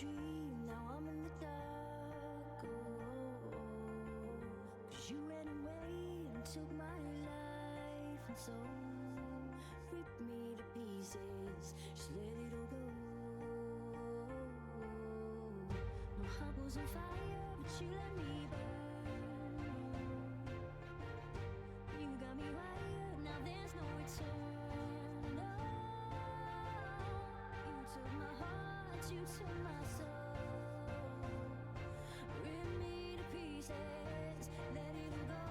dream, now I'm in the dark. Oh, 'cause you ran away and took my life, and so rip me to pieces, just let it all go. My heart was on fire, but you let me burn. You got me wired, now there's no return. No, you took my heart, you took my soul. Rip me to pieces, let it all go.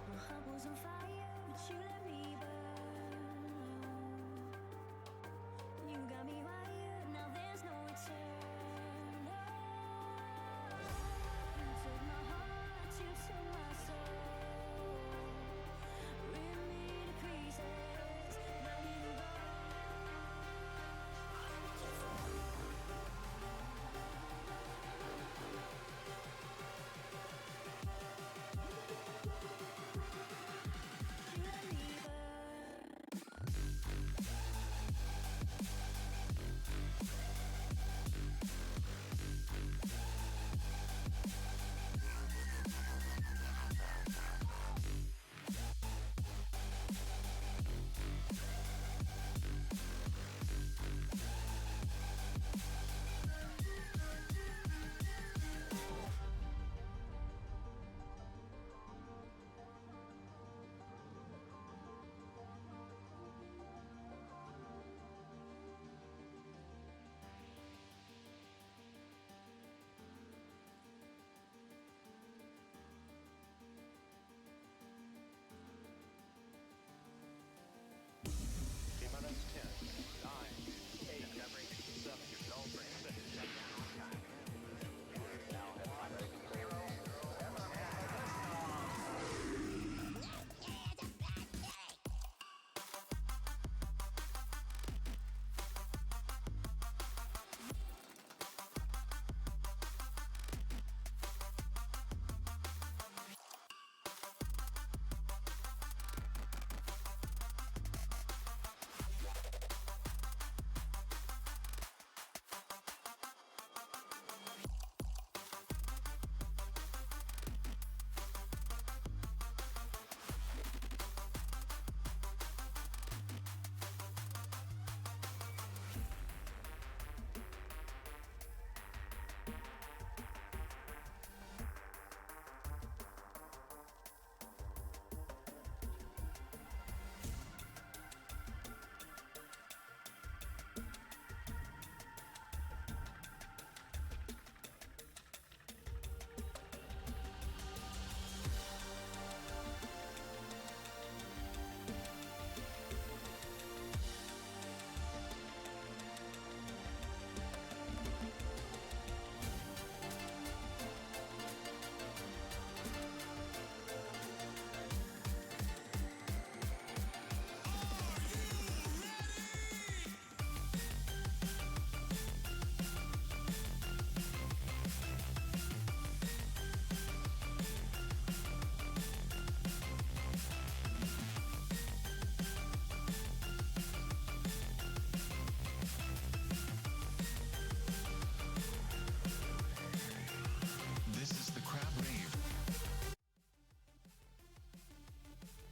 My heart was on fire, but you let me burn. You got me wired, now there's no return. No, you took my heart, you took my soul. Rip me to pieces, let me go. You let me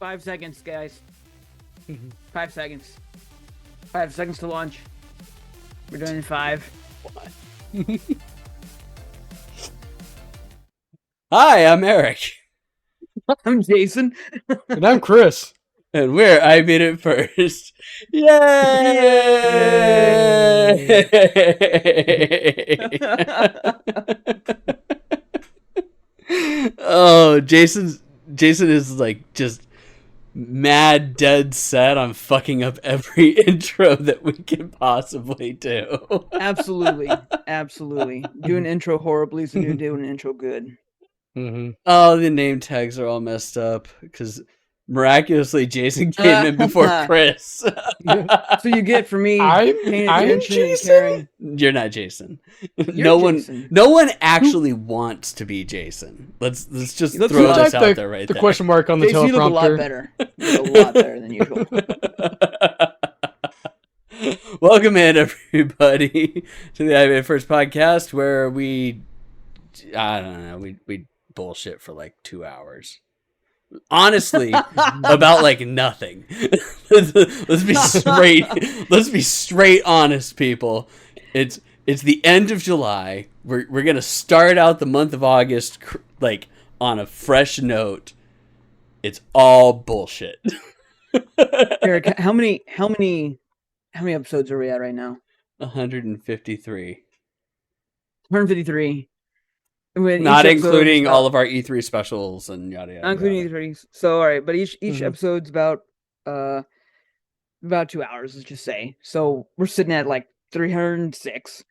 5 seconds, guys. 5 seconds. 5 seconds to launch. We're doing 5. Hi, I'm Eric. I'm Jason. And I'm Chris. And we're I Beat It First. Yay! Oh, Jason is like just mad dead set on fucking up every intro that we can possibly do. Absolutely. Do an intro horribly so you do an intro good. Mm-hmm. Oh, the name tags are all messed up because miraculously Jason came in before Chris. So you get for me paying I'm attention and Jason? caring. You're not Jason. You're Jason. No one actually wants to be Jason. Let's just Let's throw type this out there right the there. question mark on the Jason, you look a lot teleprompter. better. You look a lot better than usual. Welcome in, everybody, to the IBIF First podcast, where we bullshit for like 2 hours. Honestly, about like nothing. Let's be straight. Let's be straight honest, people. It's the end of July. We're gonna start out the month of August like on a fresh note. It's all bullshit. Eric, how many episodes are we at right now? 153. 153. Not including all of our E3 specials and yada yada. Not including E3. So all right, but each episode's about 2 hours, let's just say. So we're sitting at like 306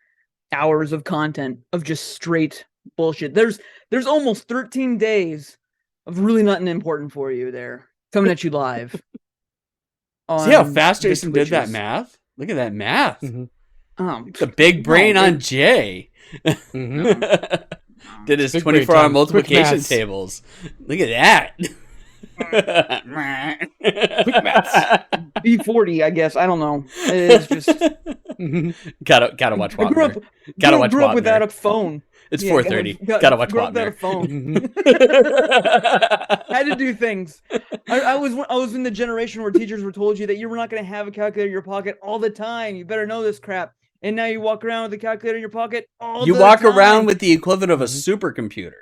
hours of content of just straight bullshit. There's almost 13 days of really nothing important for you there coming at you live. See how fast Jason did that math? Look at that math. Mm-hmm. The big brain on Jay. Mm-hmm. Did his Big 24-hour brain, multiplication tables. Look at that. Quick maths. B40, I guess. I don't know. It's just gotta watch Wapner. grew up without a phone. It's 4:30. Gotta watch Wapner. Without a phone. Had to do things. I was in the generation where teachers were told you that you were not going to have a calculator in your pocket all the time. You better know this crap. And now you walk around with a calculator in your pocket all the time. You walk around with the equivalent of a supercomputer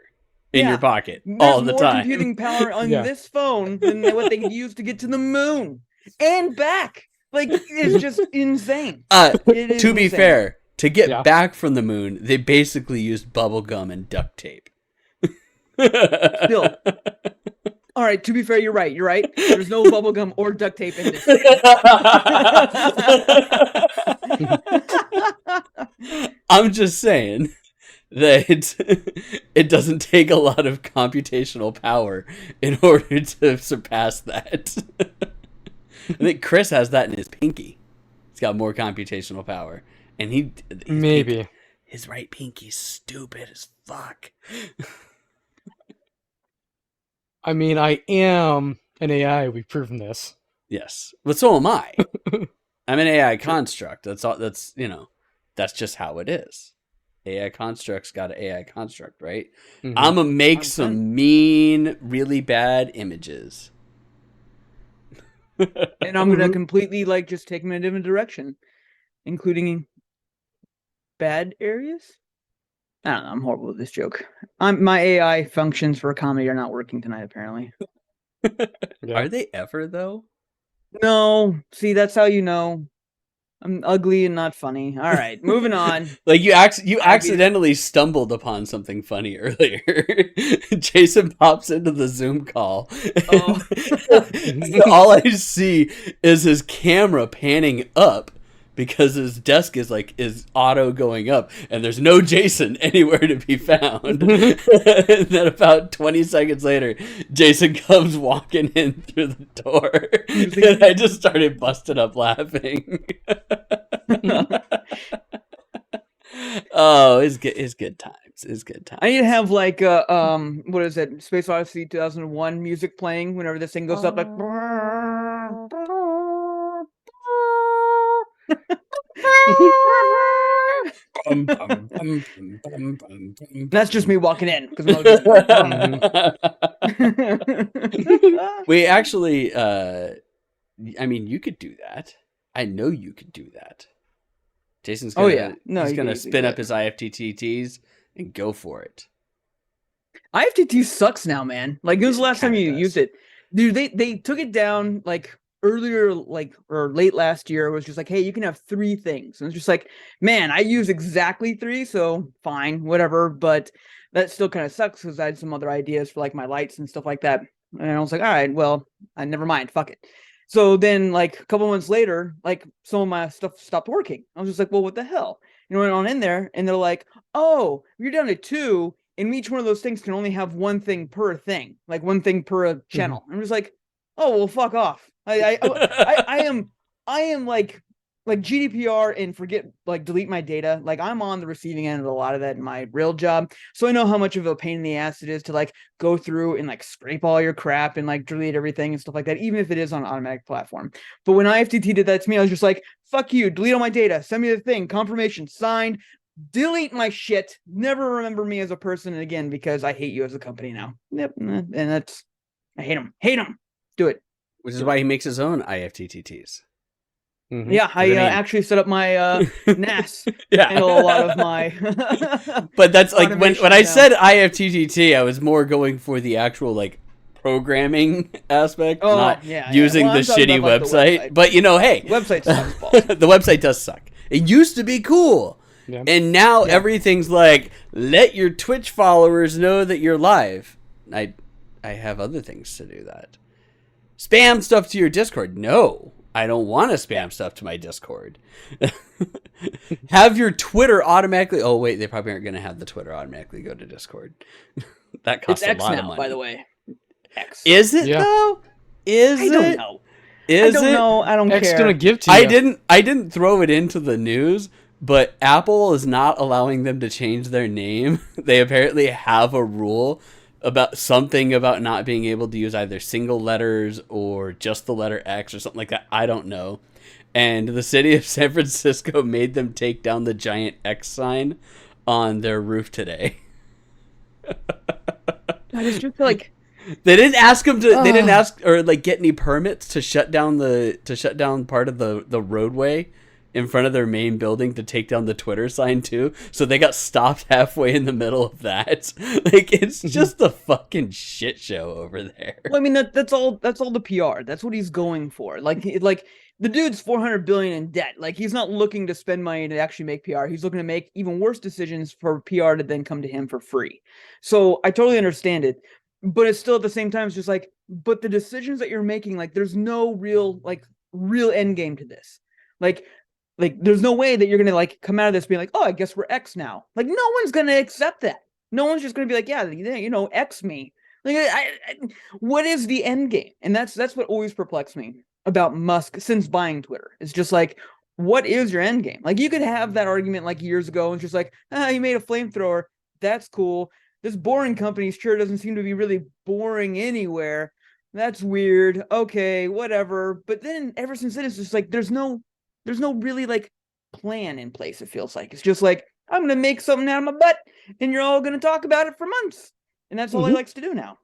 in your pocket all the time. There's more computing power on this phone than what they use to get to the moon and back. Like, it's just insane. To be fair, to get back from the moon, they basically used bubble gum and duct tape. Still. All right, to be fair, you're right. There's no bubble gum or duct tape in this. I'm just saying that it doesn't take a lot of computational power in order to surpass that. I think Chris has that in his pinky. He's got more computational power. And maybe his right pinky's stupid as fuck. I mean, I am an AI. We've proven this. Yes, but so am I. I'm an AI construct. That's all. That's that's just how it is. AI constructs got an AI construct, right? Mm-hmm. I'm gonna make some mean, really bad images, and I'm gonna completely just take them in a different direction, including bad areas. I don't know. I'm horrible with this joke. My AI functions for comedy are not working tonight, apparently. Are they ever, though? No. See, that's how you know. I'm ugly and not funny. All right, moving on. Like you accidentally stumbled upon something funny earlier. Jason pops into the Zoom call. All I see is his camera panning up. Because his desk is auto going up, and there's no Jason anywhere to be found. And then about 20 seconds later, Jason comes walking in through the door, and I just started busting up laughing. Oh, it's good times. It's good times. I need to have what is it? Space Odyssey 2001 music playing whenever this thing goes up like. That's just me walking in because We actually, I mean, you could do that. I know you could do that. Jason's gonna, he's gonna spin up his IFTTTs and go for it. IFTT sucks now, man. Like, when was the last time you used it? Dude, they took it down like earlier, like, or late last year. It was just like, hey, you can have 3 things. And it's just like, man, I use exactly 3, so fine, whatever. But that still kind of sucks because I had some other ideas for like my lights and stuff like that. And I was like, all right, well, never mind, fuck it. So then, like, a couple months later, like, some of my stuff stopped working. I was just like, well, what the hell? You know, went on in there, and they're like, oh, you're down to 2, and each one of those things can only have 1 thing per thing, like 1 thing per channel. I'm just like, oh, well, fuck off. I am like GDPR and forget, like, delete my data. Like, I'm on the receiving end of a lot of that in my real job. So I know how much of a pain in the ass it is to like go through and like scrape all your crap and like delete everything and stuff like that, even if it is on an automatic platform. But when IFTT did that to me, I was just like, fuck you, delete all my data, send me the thing, confirmation, signed, delete my shit, never remember me as a person again because I hate you as a company now. Yep. And that's, I hate him. Do it. Which is why he makes his own IFTTTs. Yeah, I actually set up my NAS. Yeah, handle a lot of my. But that's like when I said IFTTT, I was more going for the actual like programming aspect, not using the shitty about, like, website. But you know, hey, website sucks balls. The website does suck. It used to be cool, and now everything's like, let your Twitch followers know that you're live. I have other things to do that. Spam stuff to your Discord. No. I don't want to spam stuff to my Discord. Have your Twitter automatically. Oh wait, they probably aren't going to have the Twitter automatically go to Discord. That costs a lot of money. By the way, X. Is it though? I don't know. I don't know. I don't care. X gonna give to you. I didn't throw it into the news, but Apple is not allowing them to change their name. They apparently have a rule about something about not being able to use either single letters or just the letter X or something like that. I don't know. And the city of San Francisco made them take down the giant X sign on their roof today. I just feel like they didn't ask them to. They didn't ask or like get any permits to shut down part of the roadway in front of their main building to take down the Twitter sign too. So they got stopped halfway in the middle of that. Like, it's just a fucking shit show over there. Well, I mean, that's all the PR. That's what he's going for. Like the dude's $400 billion in debt. Like, he's not looking to spend money to actually make PR. He's looking to make even worse decisions for PR to then come to him for free. So I totally understand it, but it's still at the same time, it's just like, but the decisions that you're making, like, there's no real end game to this. Like, there's no way that you're going to, like, come out of this being like, oh, I guess we're X now. Like, no one's going to accept that. No one's just going to be like, yeah, you know, X me. Like, what is the end game? And that's what always perplexed me about Musk since buying Twitter. It's just like, what is your end game? Like, you could have that argument like years ago and just like, he made a flamethrower. That's cool. This boring company sure doesn't seem to be really boring anywhere. That's weird. Okay, whatever. But then ever since then, it's just like, there's no really like plan in place. It feels like it's just like, I'm going to make something out of my butt and you're all going to talk about it for months. And that's all he likes to do now.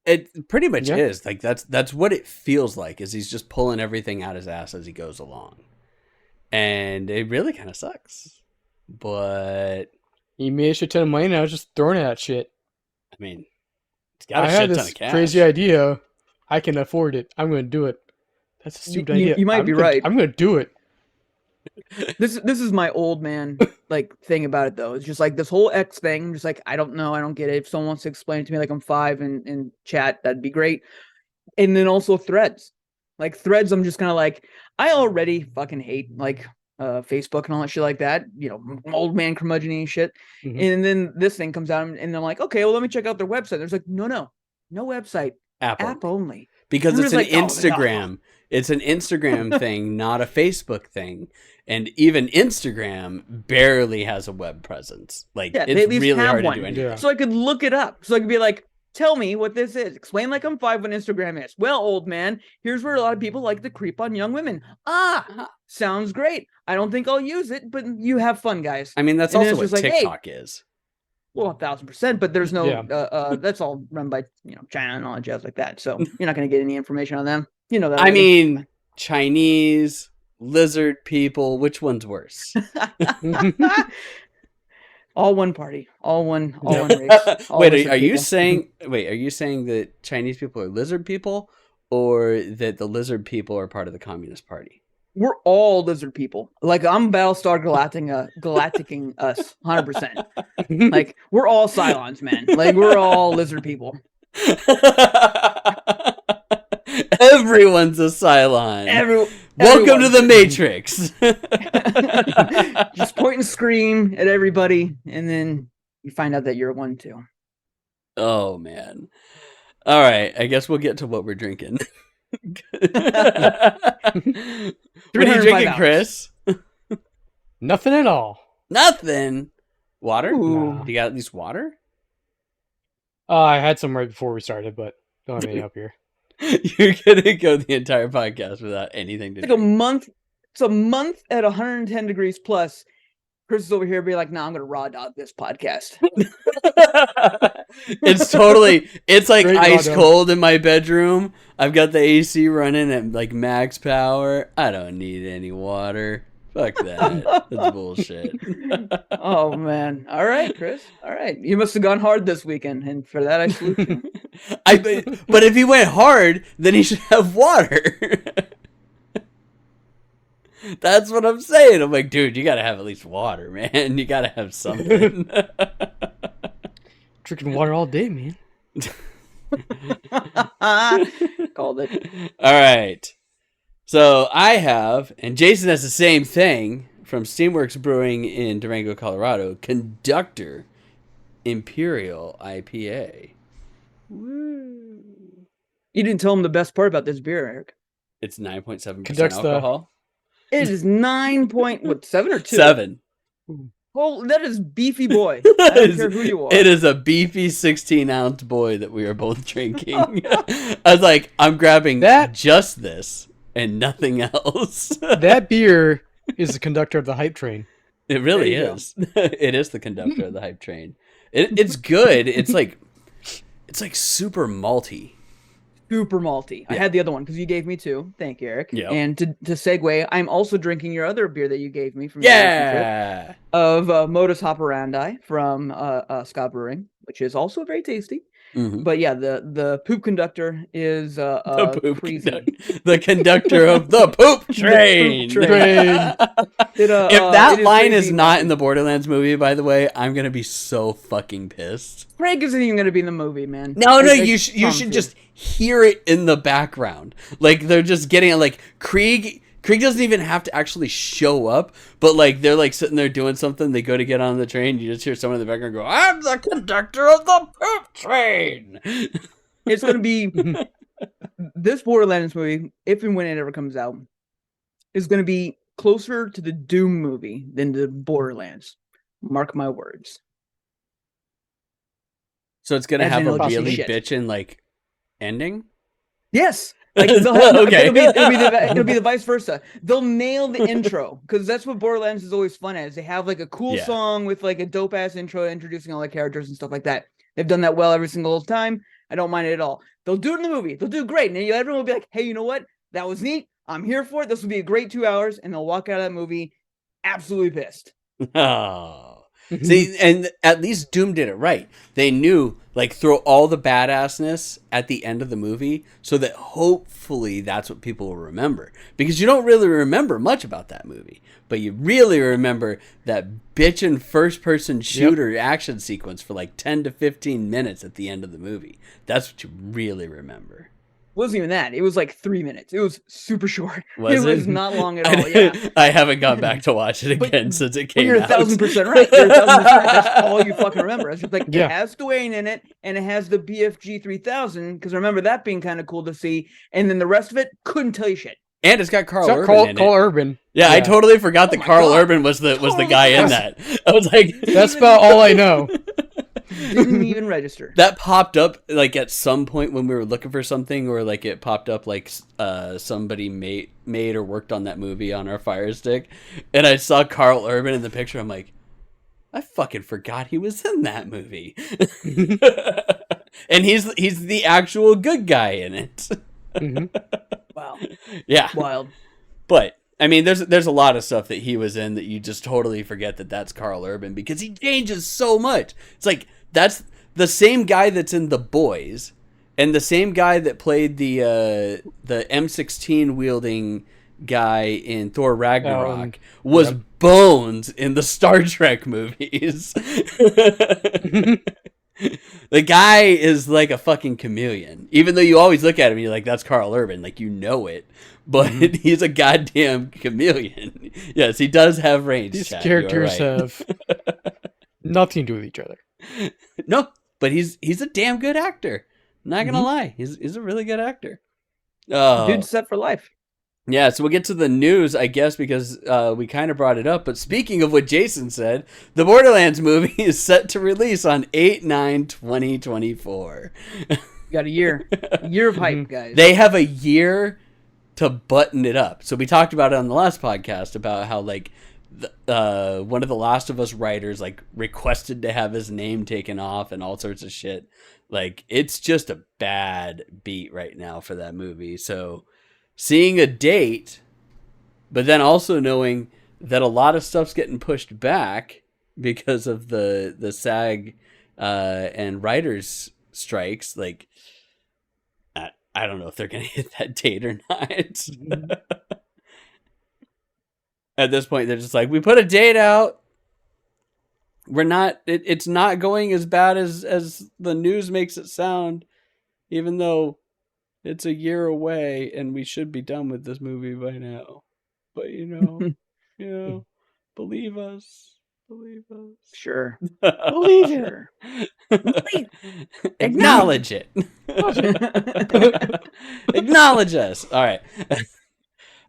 It pretty much is like, that's what it feels like, is he's just pulling everything out his ass as he goes along. And it really kind of sucks, but he made a shit ton of money now, just throwing at shit. I mean, it's got a shit ton of cash. Crazy idea. I can afford it. I'm going to do it. That's a stupid idea. You might be right. I'm going to do it. This is my old man like thing about it though. It's just like this whole X thing. I'm just like, I don't know. I don't get it. If someone wants to explain it to me like I'm 5 in chat, that'd be great. And then also Threads. Like Threads, I'm just kind of like, I already fucking hate like Facebook and all that shit like that. You know, old man curmudgeon shit. And then this thing comes out and I'm like, okay, well, let me check out their website. There's like, no website. App only. Because it's an Instagram. It's an Instagram thing, not a Facebook thing. And even Instagram barely has a web presence. Like, it's really hard to do anything. So I could look it up. So I could be like, Tell me what this is. Explain like I'm 5 what Instagram is. Well, old man, here's where a lot of people like to creep on young women. Sounds great. I don't think I'll use it, but you have fun, guys. I mean, that's And then also it's what just like, hey, TikTok is. well, 1,000%, but there's no, Yeah. that's all run by, China and all that jazz like that. So you're not going to get any information on them. You know that. I already. mean, Chinese, lizard people, which one's worse? all one party, all one race. All Wait, lizard are you people. saying that Chinese people are lizard people, or that the lizard people are part of the Communist Party? We're all lizard people. Like, I'm Battlestar galacticing us 100%. Like, we're all Cylons, man. Like, we're all lizard people. Everyone's a Cylon. Welcome to the Matrix. Just point and scream at everybody, and then you find out that you're one too. Oh man! All right, I guess we'll get to what we're drinking. What are you 305 drinking, hours. Chris? Nothing at all. Nothing. Water? Ooh. You got at least water? I had some right before we started, but don't have any up here. You're gonna go the entire podcast without anything to It's like a drink. month. It's a month at 110 degrees plus. Chris is over here being like, "Nah, I'm gonna raw dog this podcast." It's like Great ice raw dog. cold in my bedroom. I've got the AC running at like max power. I don't need any water. Fuck that. That's bullshit. Oh man! All right, Chris. All right, you must have gone hard this weekend, and for that I salute you. But if he went hard, then he should have water. That's what I'm saying. I'm like, dude, you gotta have at least water, man. You gotta have something. Drinking water all day, man. Called it. All right. So I have, and Jason has the same thing from Steamworks Brewing in Durango, Colorado, Conductor Imperial IPA. You didn't tell him the best part about this beer, Eric. It's 9.7% Conducts the- alcohol. It is 7 or 2? 7. Well, that is beefy boy. I don't care who you are. It is a beefy 16-ounce boy that we are both drinking. I was like, I'm grabbing That- just this and nothing else. That beer is the conductor of the hype train. It really There you is. It is the conductor of the hype train. It's good. It's like super malty. Super malty. I Yeah. had the other one because you gave me 2. Thank you, Eric. Yep. And to segue, I'm also drinking your other beer that you gave me from your recent trip Yeah. of Modus Operandi from Scott Brewing, which is also very tasty. Mhm. But yeah, the poop conductor is The poop crazy. the conductor of the poop train. train. It, If it that line is crazy. not in the Borderlands movie, by the way, I'm gonna be so fucking pissed. Craig isn't even going to be in the movie, man. No, I you should promise you. just hear it in the background. Like they're just getting it. Like Krieg doesn't even have to actually show up, but like they're like sitting there doing something. They go to get on the train. You just hear someone in the background go, "I'm the conductor of the poop train." It's going to be this Borderlands movie, if and when it ever comes out, is going to be closer to the Doom movie than the Borderlands. Mark my words. So it's gonna As have in, a it'll just be really shit. bitchin' like ending. Yes. Like they'll have, Okay. it'll be the vice versa. They'll nail the intro because that's what Borderlands is always fun at. Is they have like a cool Yeah. song with like a dope ass intro introducing all the characters and stuff like that. They've done that well every single time. I don't mind it at all. They'll do it in the movie. They'll do great, and everyone will be like, "Hey, you know what? That was neat. I'm here for it. This will be a great 2 hours," and they'll walk out of that movie absolutely pissed. Oh. See, and at least Doom did it right. They knew, like, throw all the badassness at the end of the movie so that hopefully that's what people will remember. Because you don't really remember much about that movie, but you really remember that bitchin' first-person shooter action sequence for like 10 to 15 minutes at the end of the movie. That's what you really remember. It wasn't even that. It was like 3 minutes. It was super short. Was it it? was not long at all. Yeah. I haven't gone back to watch it But- again since it But came you're out. 1,000% right. You're 1,000% right. That's all you fucking remember. It's just like Yeah. it has Dwayne in it, and it has the BFG 3000 because I remember that being kind of cool to see. And then the rest of it couldn't tell you shit. And it's got Carl It's not Urban in Carl it. Urban. Yeah, I totally forgot that my Carl God. Urban was the Totally guy in forgot. that. I was like, That's about all I know. Didn't even register. That popped up like at some point when we were looking for something, or like it popped up like somebody made or worked on that movie on our Fire Stick, and I saw Carl Urban in the picture. I'm like, I fucking forgot he was in that movie. And he's the actual good guy in it. Wow. Yeah. Wild. But I mean, there's a lot of stuff that he was in that you just totally forget that that's Carl Urban, because he changes so much. It's like that's the same guy that's in The Boys, and the same guy that played the M16 wielding guy in Thor Ragnarok was Bones in the Star Trek movies. The guy is like a fucking chameleon. Even though you always look at him and you're like, that's Carl Urban, like you know it. But he's a goddamn chameleon. Yes, he does have range. These Chad, characters you are right. have nothing to do with each other. No, but he's a damn good actor. Not gonna lie, he's a really good actor. Dude's set for life. Yeah, so we'll get to the news, I guess, because we kind of brought it up. But speaking of what Jason said, the Borderlands movie is set to release on 8/9/2024. You got a year of hype, guys. They have a year to button it up. So we talked about it on the last podcast about how like one of the Last of Us writers like requested to have his name taken off and all sorts of shit. Like it's just a bad beat right now for that movie. So seeing a date, but then also knowing that a lot of stuff's getting pushed back because of the SAG and writers strikes, like I don't know if they're gonna hit that date or not. At this point, they're just like, we put a date out. We're not. It's not going as bad as the news makes it sound, even though it's a year away and we should be done with this movie by now. But believe us. Believe us. Sure. Believe it. Sure. Acknowledge it. Acknowledge us. All right.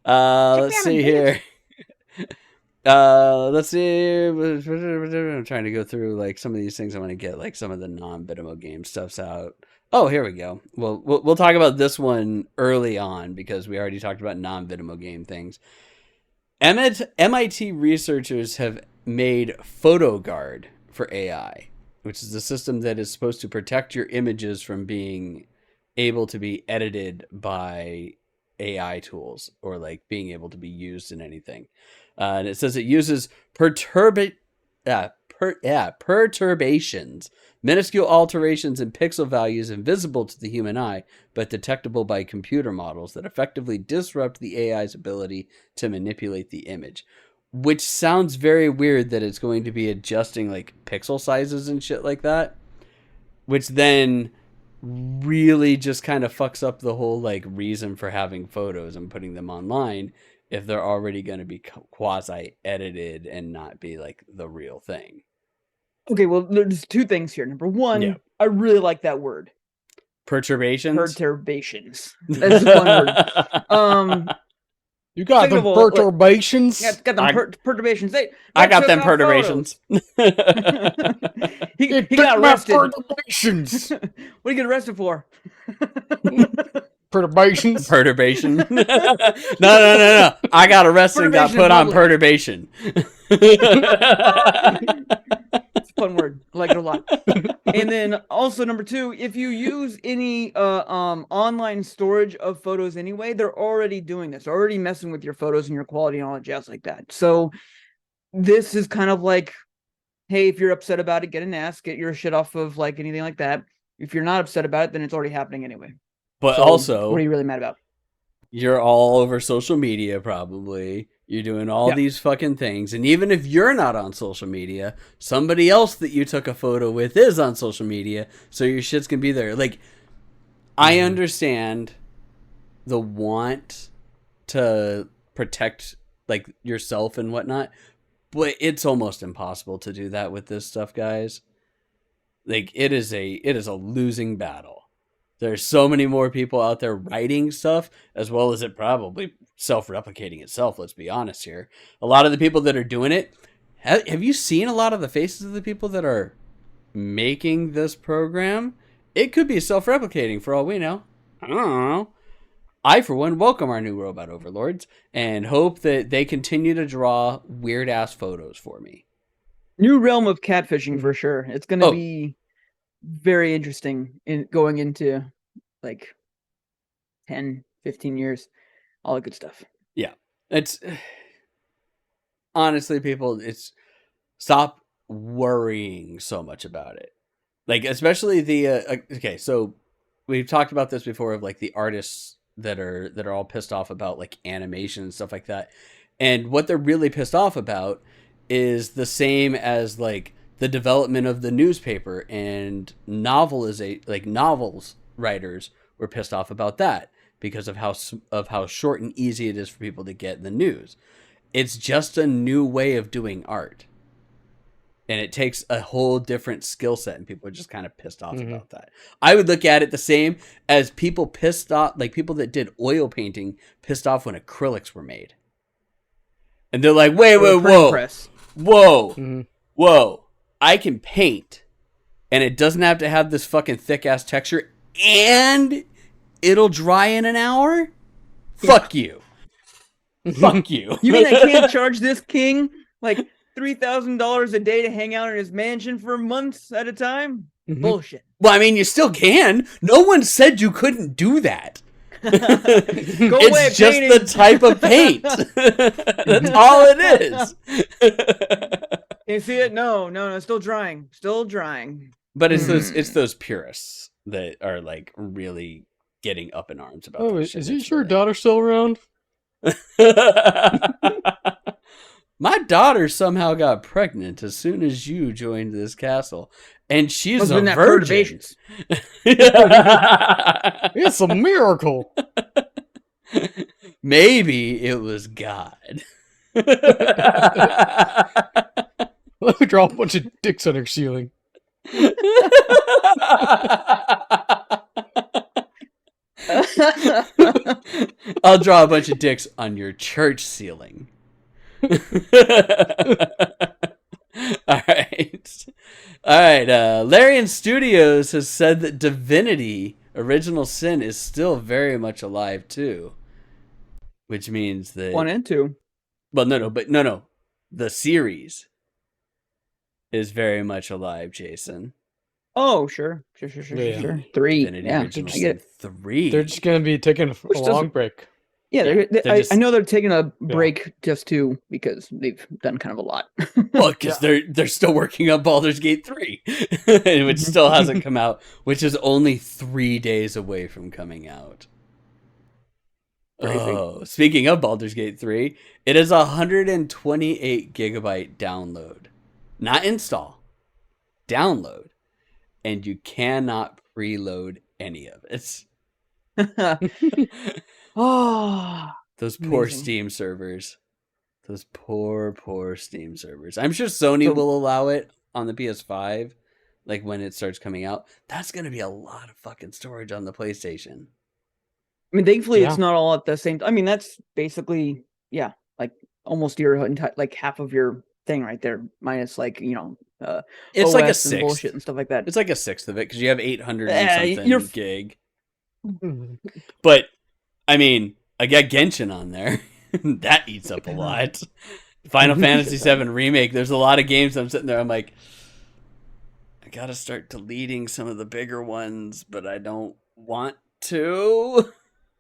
Let's see here. Let's see. I'm trying to go through like some of these things. I want to get like some of the non-Bitamo game stuffs out. Oh, here we go. Well, we'll talk about this one early on because we already talked about non-Bitamo game things. MIT researchers have made PhotoGuard for AI, which is a system that is supposed to protect your images from being able to be edited by AI tools or like being able to be used in anything. And it says it uses perturbations, minuscule alterations in pixel values invisible to the human eye, but detectable by computer models that effectively disrupt the AI's ability to manipulate the image. Which sounds very weird that it's going to be adjusting like pixel sizes and shit like that. Which then really just kind of fucks up the whole like reason for having photos and putting them online if they're already going to be quasi edited and not be like the real thing. Okay, well, there's two things here. Number one, I really like that word. Perturbations? Perturbations. That's one word. You got the perturbations? Got them perturbations. I got them perturbations. he got arrested. Perturbations. What do you get arrested for? Perturbations. Perturbation. No. I got arrested and got put on perturbation. It's a fun word. I like it a lot. And then also number two, if you use any online storage of photos anyway, they're already doing this. They're already messing with your photos and your quality and all that jazz like that. So this is kind of like, hey, if you're upset about it, get an ass, get your shit off of like anything like that. If you're not upset about it, then it's already happening anyway. But so also, what are you really mad about? You're all over social media, probably. You're doing all these fucking things. And even if you're not on social media, somebody else that you took a photo with is on social media. So your shit's going to be there. Like, I understand the want to protect, like, yourself and whatnot. But it's almost impossible to do that with this stuff, guys. Like, it is a losing battle. There's so many more people out there writing stuff, as well as it probably self-replicating itself, let's be honest here. A lot of the people that are doing it, have you seen a lot of the faces of the people that are making this program, it could be self-replicating for all we know. I don't know. I, for one, welcome our new robot overlords and hope that they continue to draw weird-ass photos for me. New realm of catfishing for sure. It's going to be very interesting in going into like 10, 15 years. All the good stuff. Yeah. It's honestly, people, it's stop worrying so much about it. Like, especially the okay, so we've talked about this before of like the artists that are all pissed off about like animation and stuff like that. And what they're really pissed off about is the same as like the development of the newspaper, and novels writers were pissed off about that because of how short and easy it is for people to get the news. It's just a new way of doing art. And it takes a whole different skill set, and people are just kind of pissed off about that. I would look at it the same as people pissed off, like people that did oil painting pissed off when acrylics were made. And they're like, whoa, I can paint, and it doesn't have to have this fucking thick-ass texture, and it'll dry in an hour? Fuck you. Fuck you. You mean I can't charge this king, like, $3,000 a day to hang out in his mansion for months at a time? Bullshit. Well, I mean, you still can. No one said you couldn't do that. It's just painting. the type of paint. That's all it is. You see it? No, still drying. But it's those purists that are like really getting up in arms about. Oh, is your daughter still around? My daughter somehow got pregnant as soon as you joined this castle, and she's a virgin. It's a miracle. Maybe it was God. Let me draw a bunch of dicks on her ceiling. I'll draw a bunch of dicks on your church ceiling. All right. Larian Studios has said that Divinity Original Sin is still very much alive too, which means that 1 and 2. Well, no. The series is very much alive, Jason. Oh, sure. 3. Divinity Original Sin 3. They're just gonna be taking a long break. Yeah, I know they're taking a break just because they've done kind of a lot. Well, because they're still working on Baldur's Gate 3, which still hasn't come out, which is only 3 days away from coming out. Crazy. Oh, speaking of Baldur's Gate 3, it is 128 gigabyte download, not install, download, and you cannot preload any of it. Oh, those poor Steam servers. Those poor Steam servers. I'm sure Sony will allow it on the PS5, like when it starts coming out. That's going to be a lot of fucking storage on the PlayStation. I mean, thankfully, it's not all at the same time. I mean, that's basically, like almost your entire, like half of your thing right there, minus like, it's OS like a and sixth. bullshit and stuff like that. It's like a sixth of it because you have 800 and something gig. But I mean, I got Genshin on there. That eats up a lot. Final Fantasy VII Remake. There's a lot of games I'm sitting there. I'm like, I gotta start deleting some of the bigger ones, but I don't want to.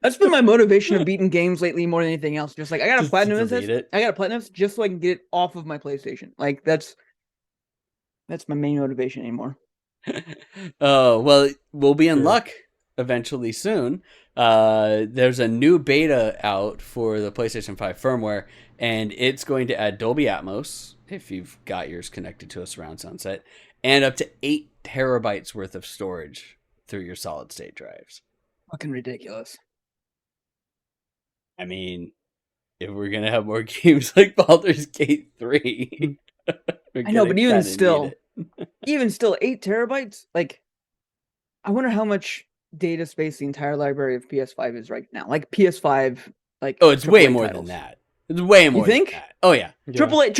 That's been my motivation of beating games lately more than anything else. Just like I got a platinum this just so I can get it off of my PlayStation. Like that's my main motivation anymore. Oh well, we'll be in luck eventually soon. There's a new beta out for the PlayStation 5 firmware, and it's going to add Dolby Atmos, if you've got yours connected to a surround sound set, and up to 8 terabytes worth of storage through your solid state drives. Fucking ridiculous. I mean, if we're going to have more games like Baldur's Gate 3, I know, but even still, 8 terabytes? Like, I wonder how much data space the entire library of PS5 is right now. Like PS5, like it's way more titles. than that. It's way more think? than that. Oh yeah. AAA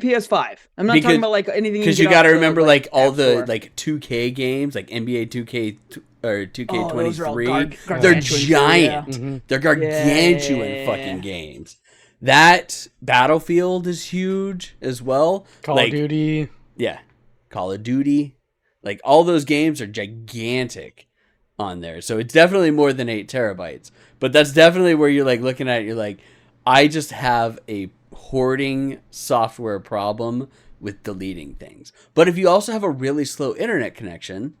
PS5. I'm not talking about like anything because you got to remember like all App the Store. like 2K games, like NBA 2K or 2K23. those are all They're gargantuan, giant. Mm-hmm. They're gargantuan Yeah. fucking games. That Battlefield is huge as well. Call of Duty. Yeah, Call of Duty. Like all those games are gigantic on there. So it's definitely more than 8 terabytes. But that's definitely where you're like looking at it, you're like, I just have a hoarding software problem with deleting things. But if you also have a really slow internet connection,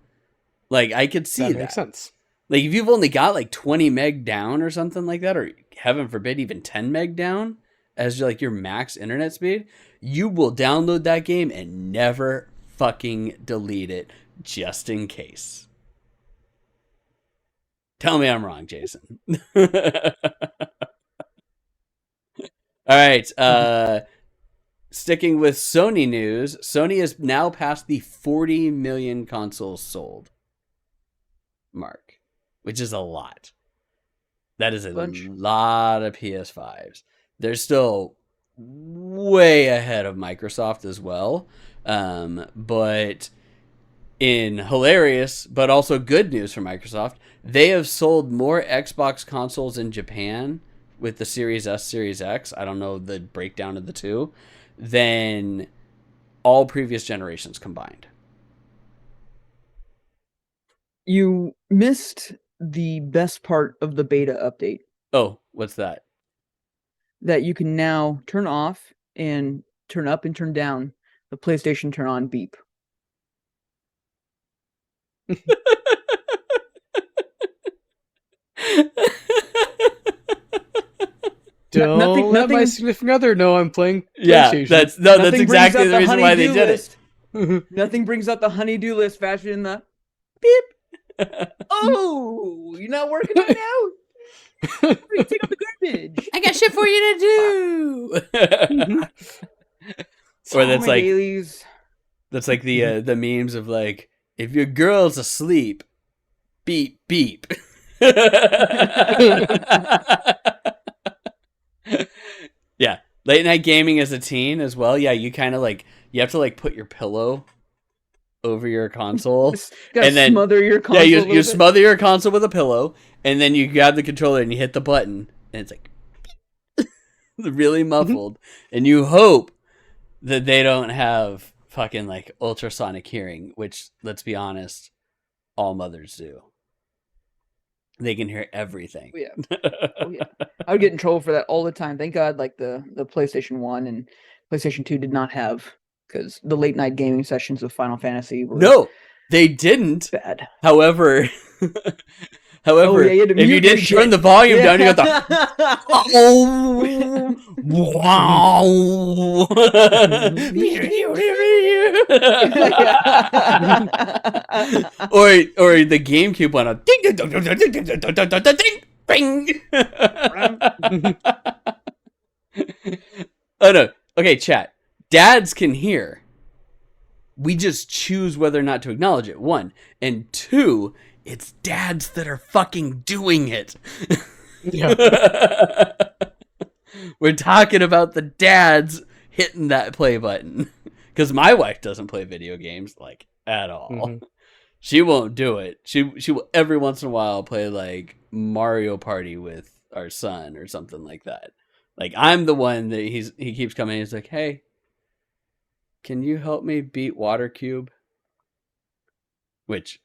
like I could see that. Makes sense. Like if you've only got like 20 meg down or something like that, or heaven forbid even 10 meg down as like your max internet speed, you will download that game and never fucking delete it just in case. Tell me I'm wrong, Jason. All right. Sticking with Sony news, Sony has now passed the 40 million consoles sold mark, which is a lot. That is a lot of PS5s. They're still way ahead of Microsoft as well. But in hilarious, but also good news for Microsoft, they have sold more Xbox consoles in Japan with the Series S, Series X, I don't know the breakdown of the two, than all previous generations combined. You missed the best part of the beta update. Oh, what's that? That you can now turn off and turn up and turn down the PlayStation turn on beep. Don't let my significant other know I'm playing PlayStation. That's exactly the reason why they did it. Nothing brings up the honey-do list faster than the beep. Oh, you're not working on it out. Take out the garbage. I got shit for you to do. Or that's like dailies. That's like the memes of like, if your girl's asleep, beep beep. Yeah, late night gaming as a teen as well. Yeah, you kind of like you have to like put your pillow over your console and then smother your console. Yeah, you smother your console with a pillow, and then you grab the controller and you hit the button, and it's like really muffled, and you hope that they don't have fucking like ultrasonic hearing, which, let's be honest, all mothers do. They can hear everything. Oh, yeah. Oh, yeah. I would get in trouble for that all the time. Thank God, like the PlayStation 1 and PlayStation 2 did not have, because the late night gaming sessions of Final Fantasy were no, they didn't. Bad. However, Oh, yeah, if you didn't turn the volume down, you got the wow. or the GameCube went on ding ding ding ding ding ding ding ding bing. Oh no. Okay, chat. Dads can hear. We just choose whether or not to acknowledge it. 1. And 2, it's dads that are fucking doing it. Yeah. We're talking about the dads hitting that play button. Because my wife doesn't play video games, like, at all. Mm-hmm. She won't do it. She will every once in a while play, like, Mario Party with our son or something like that. Like, I'm the one that he keeps coming in. He's like, hey, can you help me beat Water Cube? Which...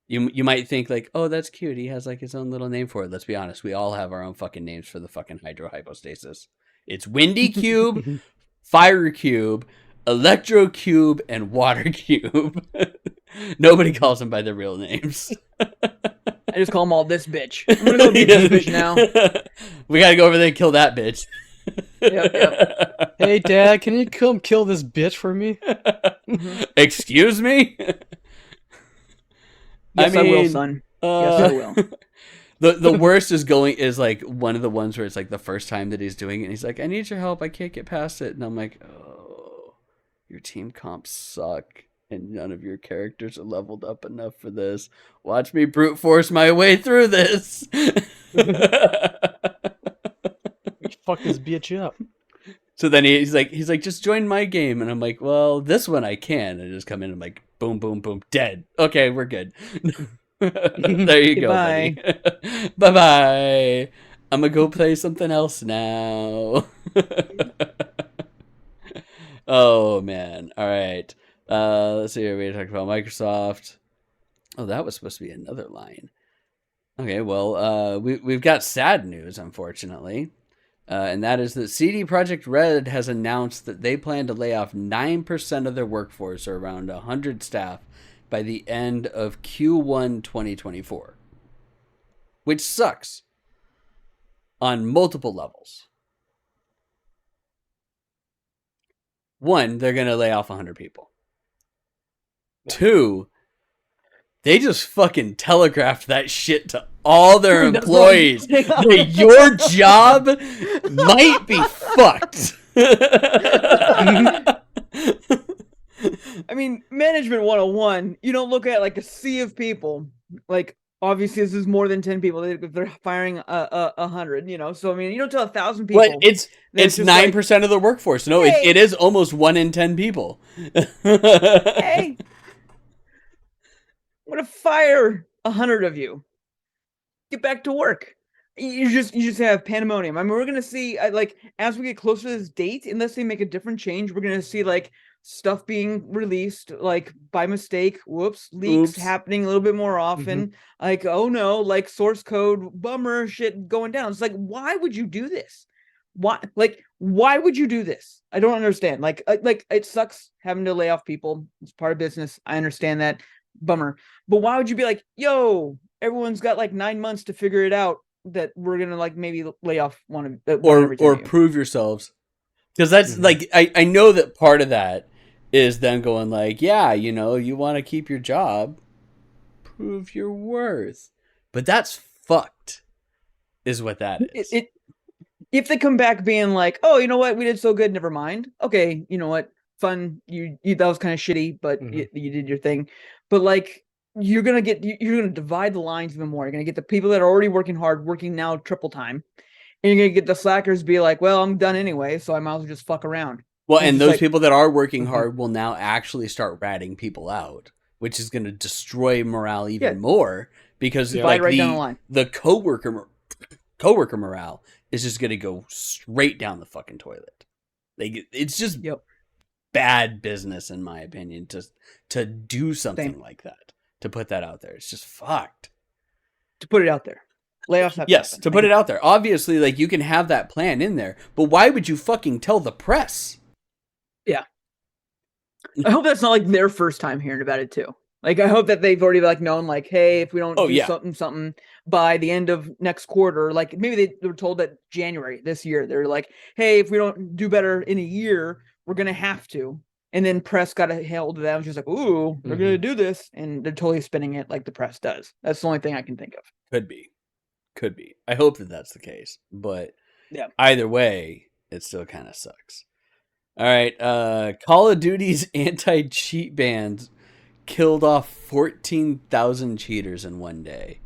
You might think like, oh, that's cute. He has like his own little name for it. Let's be honest. We all have our own fucking names for the fucking hydrohypostasis. It's Windy Cube, Fire Cube, Electro Cube, and Water Cube. Nobody calls them by their real names. I just call them all this bitch. I'm gonna go beat this bitch now. We gotta go over there and kill that bitch. Yep. Hey, Dad, can you come kill this bitch for me? Excuse me? Yes, I will, son. Yes, I will. The worst is like one of the ones where it's like the first time that he's doing it, and he's like, I need your help. I can't get past it. And I'm like, oh, your team comps suck, and none of your characters are leveled up enough for this. Watch me brute force my way through this. fuck this bitch up. So then he's like, just join my game, and I'm like, well, this one I can, and I just come in and I'm like, boom, boom, boom, dead. Okay, we're good. There you go, buddy. Bye bye. I'm gonna go play something else now. Oh man. All right. Let's see here. We talked about Microsoft. Oh, that was supposed to be another line. Okay, well, we've got sad news, unfortunately. And that is that CD Projekt Red has announced that they plan to lay off 9% of their workforce, or around 100 staff, by the end of Q1 2024. Which sucks on multiple levels. One, they're going to lay off 100 people. Two, they just fucking telegraphed that shit to all their employees. That your job might be fucked. I mean, management 101, you don't look at like a sea of people. Like, obviously, this is more than 10 people. If they're firing 100, you know. So, I mean, you don't tell 1,000 people. Well, it's 9% of the workforce. No, hey, it is almost 1 in 10 people. Hey, I'm gonna fire 100 of you. Get back to work. You just have pandemonium. I mean, we're gonna see like as we get closer to this date, unless they make a different change, we're gonna see like stuff being released like by mistake. Whoops, leaks happening a little bit more often. Like, oh no, like source code bummer shit going down. It's like, why would you do this? Why would you do this? I don't understand. Like it sucks having to lay off people. It's part of business. I understand that. Bummer. But why would you be like, yo, everyone's got like 9 months to figure it out that we're gonna like maybe lay off one of or prove yourselves? Because that's like I know that part of that is them going like, yeah, you know, you want to keep your job, prove your worth. But that's fucked, is what that is. If they come back being like, oh, you know what, we did so good, never mind. Okay, you know what, fun. You that was kind of shitty, but you did your thing. But like, you're gonna divide the lines even more. You're gonna get the people that are already working hard, working now triple time, and you're gonna get the slackers be like, well, I'm done anyway, so I might as well just fuck around. Well, and those people that are working hard will now actually start ratting people out, which is going to destroy morale even more, because like the coworker morale is just going to go straight down the fucking toilet. Like, it's just bad business, in my opinion, to do something like that, to put that out there. It's just fucked. To put it out there. Layoffs have yes, to put it out there. Obviously, like, you can have that plan in there, but why would you fucking tell the press? Yeah. I hope that's not like their first time hearing about it too. Like, I hope that they've already like known, like, hey, if we don't do something by the end of next quarter, like maybe they were told that January this year, they're like, hey, if we don't do better in a year, we're gonna have to. And then press got a hold of that. And was just like, ooh, they're gonna do this, and they're totally spinning it like the press does. That's the only thing I can think of. Could be. I hope that that's the case, but either way, it still kind of sucks. All right, Call of Duty's anti-cheat bans killed off 14,000 cheaters in one day,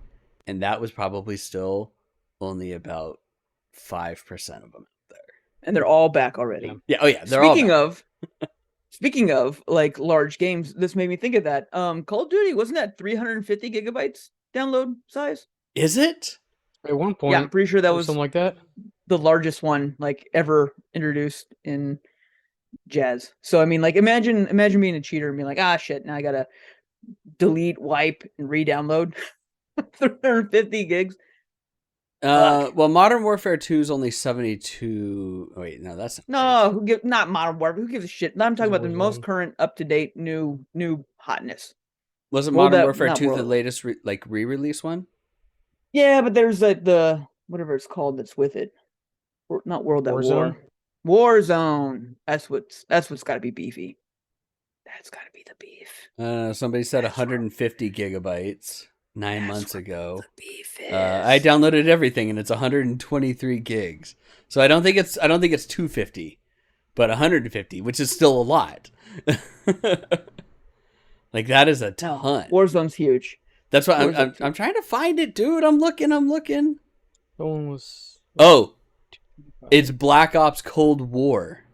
and that was probably still only about 5% of them out there. And they're all back already. Yeah. Oh yeah, they're all back. Speaking of like large games, this made me think of that. Call of Duty, wasn't that 350 gigabytes download size? Is it? At one point, yeah, I'm pretty sure that was something like that. The largest one like ever introduced in Jazz. So I mean, like, imagine being a cheater and being like, ah, shit, now I gotta delete, wipe, and re-download 350 gigs. Well, Modern Warfare 2 is only 72. Oh, wait, no, that's not Modern Warfare. Who gives a shit? I'm talking about the most current, up to date, new hotness. Wasn't Modern Warfare 2 the latest re-release one? Yeah, but there's like the whatever it's called that's with it. Not World at War. Warzone. That's what's got to be beefy. That's got to be the beef. Somebody said 150 gigabytes 9 months ago. I downloaded everything and it's 123 gigs. So I don't think it's 250, but 150, which is still a lot. Like, that is a ton. Warzone's huge. That's why I'm trying to find it, dude. I'm looking. That one was It's Black Ops Cold War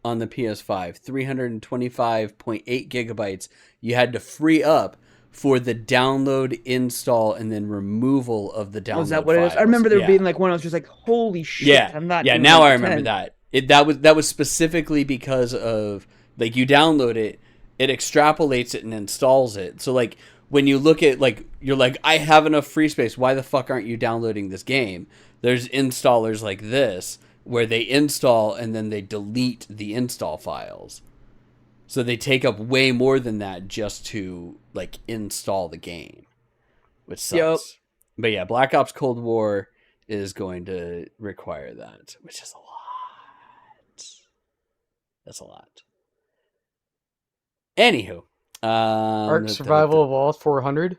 on the PS5. 325.8 gigabytes. You had to free up for the download, install, and then removal of the download Was that what files. it is? I remember there Yeah. being like one I was just like, holy shit, Yeah, I'm not yeah. doing Now like I the remember 10. that. That was specifically because of like you download it, it extrapolates it and installs it. So like when you look at like you're like I have enough free space. Why the fuck aren't you downloading this game? There's installers like this where they install and then they delete the install files. So they take up way more than that just to like install the game, which sucks. Yep. But yeah, Black Ops Cold War is going to require that, which is a lot. That's a lot. Anywho, Ark Survival Evolved 400.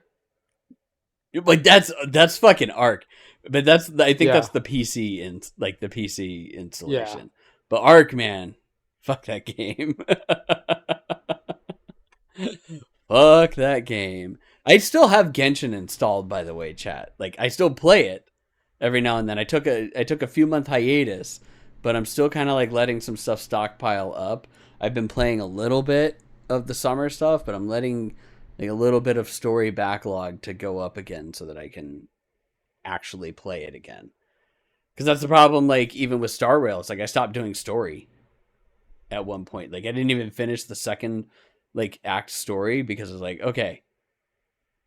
like that's fucking Ark, but that's I think Yeah. that's the PC like the PC installation. But Ark, man, fuck that game. Fuck that game. I still have Genshin installed, by the way, chat. Like I still play it every now and then. I took a few month hiatus, but I'm still kind of like letting some stuff stockpile up. I've been playing a little bit of the summer stuff, but I'm letting like a little bit of story backlog to go up again so that I can actually play it again. Because that's the problem, like even with Star Rails, like I stopped doing story at one point. Like I didn't even finish the second like act story because it's like, okay,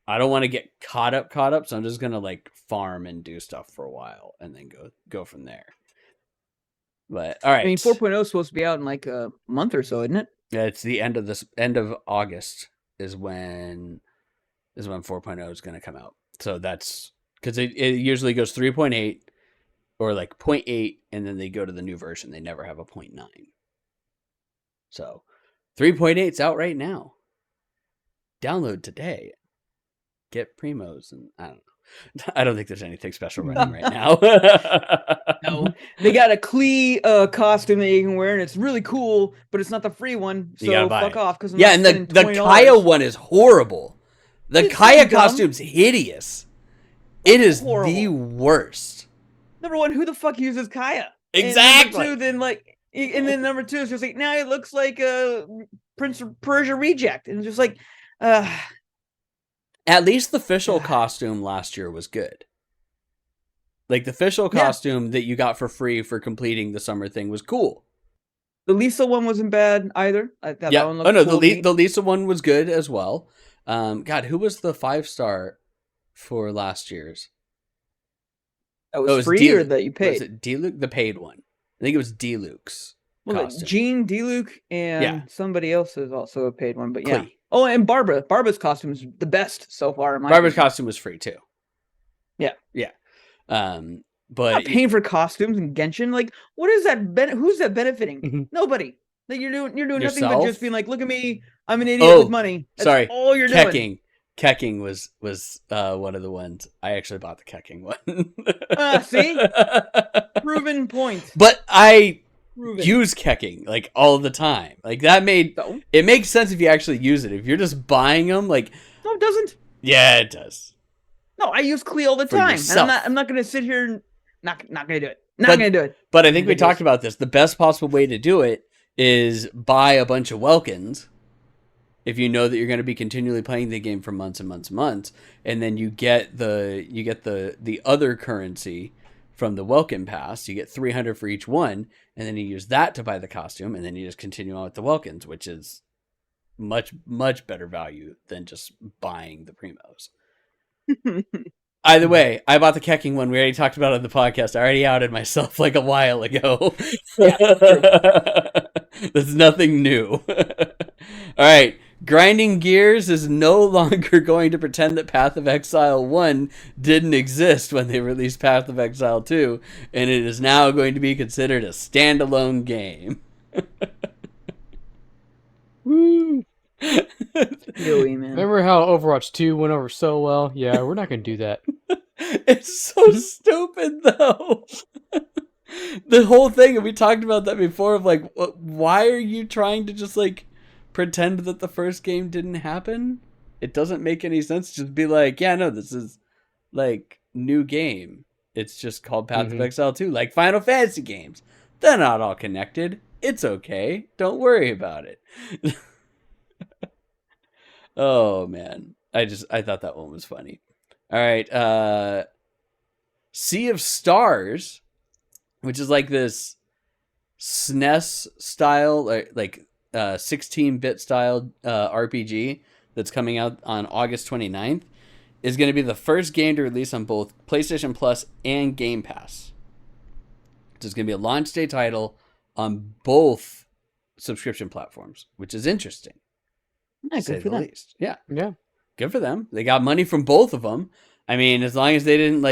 I don't want to get caught up, so I'm just gonna like farm and do stuff for a while and then go from there. But all right, I mean, 4.0 is supposed to be out in like a month or so, isn't it? yeah, it's the end of August is when 4.0 is going to come out. So that's because it usually goes 3.8 or like 0.8 and then they go to the new version. They never have a 0.9. So 3.8 is out right now. Download today. Get primos and I don't know. I don't think there's anything special running right now. No, they got a Klee costume that you can wear, and it's really cool, but it's not the free one. You gotta So buy fuck it. off, because Yeah, and the Kaya one is horrible. The It's Kaya fucking dumb. costume's hideous. It is the horrible. worst. Number one, who the fuck uses Kaya? Exactly. And number two is just like, now it looks like a Prince of Persia reject, and it's just like, At least the official costume last year was good. Like the official costume that you got for free for completing the summer thing was cool. the Lisa one wasn't bad either. That one looked no, cool to me. the Lisa one was good as well. God, who was the 5-star for last year's? That was free or that you paid? Was it D-Luke? The paid one. I think it was D-Luke's costume. Jean, D-Luke, and somebody else is also a paid one, but yeah. Klee. Oh, and Barbara. Barbara's costume is the best so far. In my Barbara's opinion. costume was free too. Yeah. Yeah. I'm But not paying for costumes in Genshin. Like, what is that? Who's that benefiting? Mhm. Nobody. Like you're doing nothing but Yourself? just being like, look at me, I'm an idiot with money. That's sorry. all you're doing. Kecking was one of the ones. I actually bought the Kecking one. See? Proven point. But I Proven. use Kecking like all the time. Like that it makes sense if you actually use it. If you're just buying them, like No, it doesn't. yeah, it does. No, I use Klee all the For time. yourself. And I'm not gonna sit here and not gonna do it. Not gonna do it. But I think we Ridiculous. talked about this. The best possible way to do it is buy a bunch of Welkins. If you know that you're going to be continually playing the game for months and months and months, and then you get the other currency from the Welkin Pass, you get 300 for each one, and then you use that to buy the costume, and then you just continue on with the Welkins, which is much, much better value than just buying the primos. Either way, I bought the Kecking one. We already talked about it on the podcast. I already outed myself like a while ago. That's nothing new. All right. Grinding Gears is no longer going to pretend that Path of Exile 1 didn't exist when they released Path of Exile 2, and it is now going to be considered a standalone game. Woo! Really, man. Remember how Overwatch 2 went over so well? Yeah, we're not going to do that. It's so stupid, though. The whole thing, and we talked about that before, of like, why are you trying to just like pretend that the first game didn't happen? It doesn't make any sense. Just be like, yeah, no, this is like new game. It's just called Path of Exile 2, like Final Fantasy games. They're not all connected. It's okay. Don't worry about it. Oh man. I thought that one was funny. All right, Sea of Stars, which is like this SNES style, like 16-bit style RPG that's coming out on August 29th, is going to be the first game to release on both PlayStation Plus and Game Pass. So it's going to be a launch day title on both subscription platforms, which is interesting. Yeah, To say good for the them. least. Yeah. Yeah. Good for them. They got money from both of them. I mean, as long as they didn't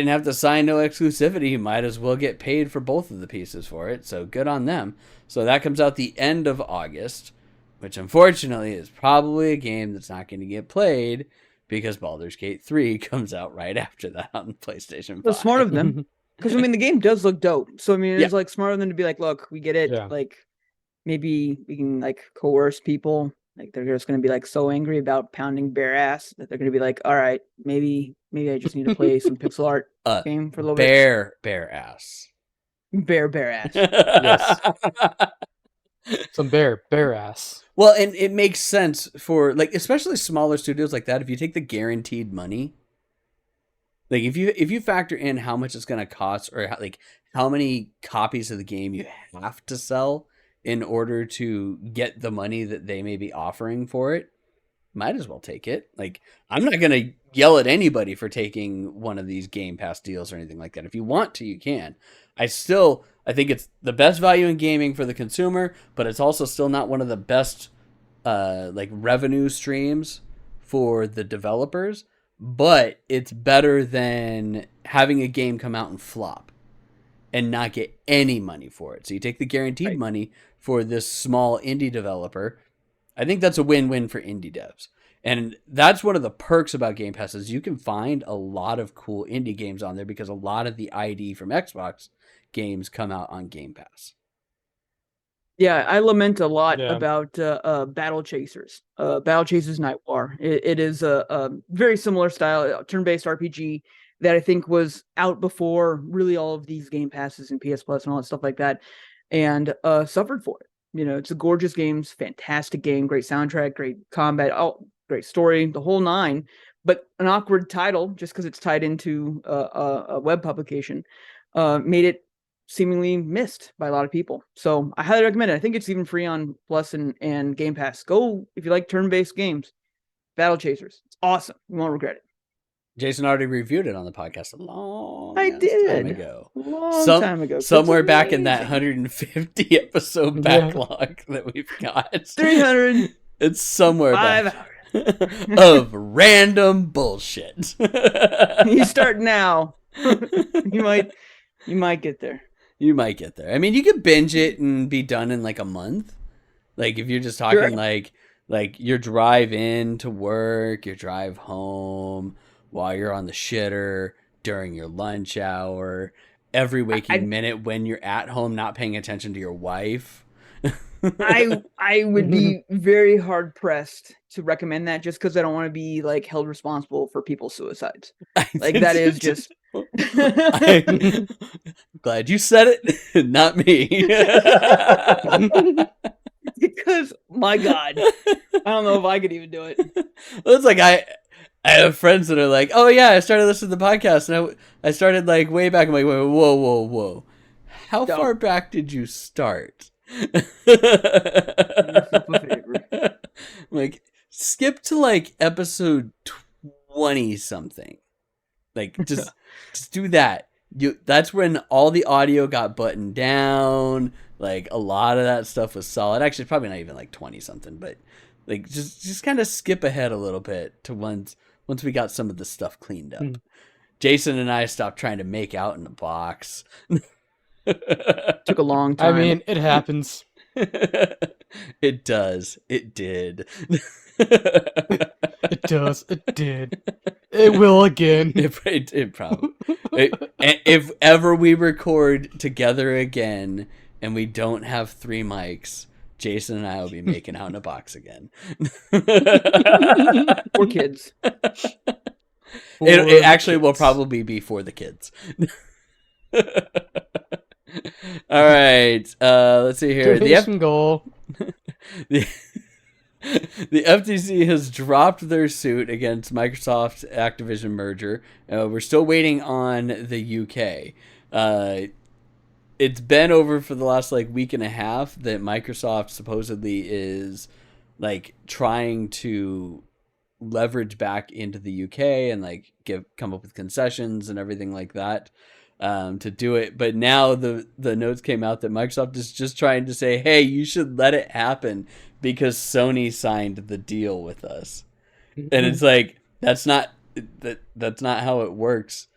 have to sign no exclusivity, you might as well get paid for both of the pieces for it. So good on them. So that comes out the end of August, which unfortunately is probably a game that's not going to get played because Baldur's Gate 3 comes out right after that on PlayStation 5. Well, smart of them. Because, I mean, the game does look dope. So, I mean, it's like smart of them to be like, look, we get it. Yeah. Like, maybe we can like coerce people. Like, they're just going to be like so angry about pounding bare ass that they're going to be like, all right, maybe I just need to play some pixel art game for a little bare ass. bit. Bare ass. Yes. Some bare ass. Well, and it makes sense for like especially smaller studios like that. If you take the guaranteed money, like if you factor in how much it's going to cost or how many copies of the game you have to sell in order to get the money that they may be offering for it, might as well take it. Like, I'm not going to yell at anybody for taking one of these Game Pass deals or anything like that. If you want to, you can. I think it's the best value in gaming for the consumer, but it's also still not one of the best like revenue streams for the developers, but it's better than having a game come out and flop and not get any money for it. So you take the guaranteed money for this small indie developer. I think that's a win-win for indie devs. And that's one of the perks about Game Pass is you can find a lot of cool indie games on there because a lot of the ID from Xbox games come out on Game Pass. Yeah, I lament a lot about Battle Chasers. Battle Chasers Night War. It is a very similar style, turn-based RPG that I think was out before really all of these Game Passes and PS Plus and all that stuff like that, and suffered for it. You know, it's a gorgeous game, fantastic game, great soundtrack, great combat, great story, the whole nine. But an awkward title, just because it's tied into a web publication, made it seemingly missed by a lot of people. So I highly recommend it. I think it's even free on Plus and Game Pass. Go if you like turn-based games. Battle Chasers. It's awesome. You won't regret it. Jason already reviewed it on the podcast a long time ago. Long time ago. Somewhere back in that 150 episode backlog that we've got. 300. It's somewhere 5 back hours. of random bullshit. You start now. You might get there. You might get there. I mean, you could binge it and be done in like a month. Like if you're just talking like your drive in to work, your drive home, while you're on the shitter, during your lunch hour, every waking minute when you're at home not paying attention to your wife. I would be very hard pressed to recommend that just because I don't want to be like held responsible for people's suicides. Like that is just I'm glad you said it, not me. Because my God, I don't know if I could even do it. Well, it's like I have friends that are like, oh yeah, I started listening to the podcast and I started like way back. I'm like, whoa. How far back did you start? Like skip to like episode 20 something. Like just do that. That's when all the audio got buttoned down. Like a lot of that stuff was solid. Actually, probably not even like 20 something, but like just kind of skip ahead a little bit to once we got some of the stuff cleaned up. Jason and I stopped trying to make out in the box. Took a long time. I mean, it happens. It does. It did. It does. It did. It will again. It probably. If ever we record together again and we don't have 3 mics, Jason and I will be making out in a box again. Poor kids. It actually will probably be for the kids. All right. Let's see here. Donation goal. The the FTC has dropped their suit against Microsoft's Activision merger. We're still waiting on the UK. It's been over for the last like week and a half that Microsoft supposedly is like trying to leverage back into the UK and like come up with concessions and everything like that to do it. But now the notes came out that Microsoft is just trying to say, hey, you should let it happen because Sony signed the deal with us. And it's like, that's not how it works.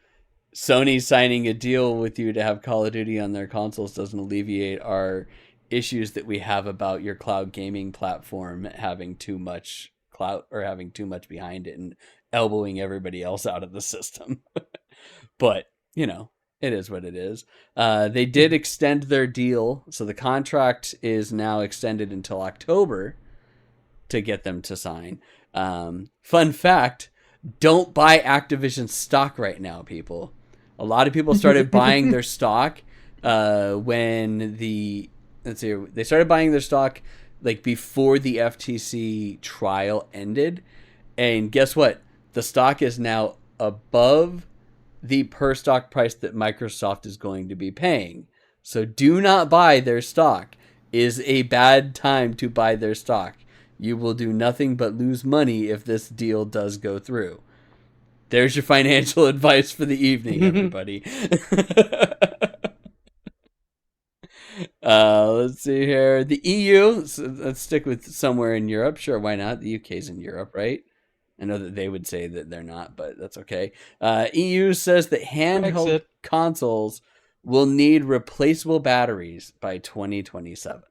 Sony signing a deal with you to have Call of Duty on their consoles doesn't alleviate our issues that we have about your cloud gaming platform having too much clout or having too much behind it and elbowing everybody else out of the system. But, you know, it is what it is. They did extend their deal, so the contract is now extended until October to get them to sign. Fun fact, don't buy Activision stock right now, people. A lot of people started buying their stock when they started buying their stock like before the FTC trial ended. And guess what? The stock is now above the per stock price that Microsoft is going to be paying. So do not buy their stock. Is a bad time to buy their stock. You will do nothing but lose money if this deal does go through. There's your financial advice for the evening, everybody. Let's see here. The EU, so let's stick with somewhere in Europe. Sure, why not? The UK's in Europe, right? I know that they would say that they're not, but that's okay. EU says that handheld consoles will need replaceable batteries by 2027.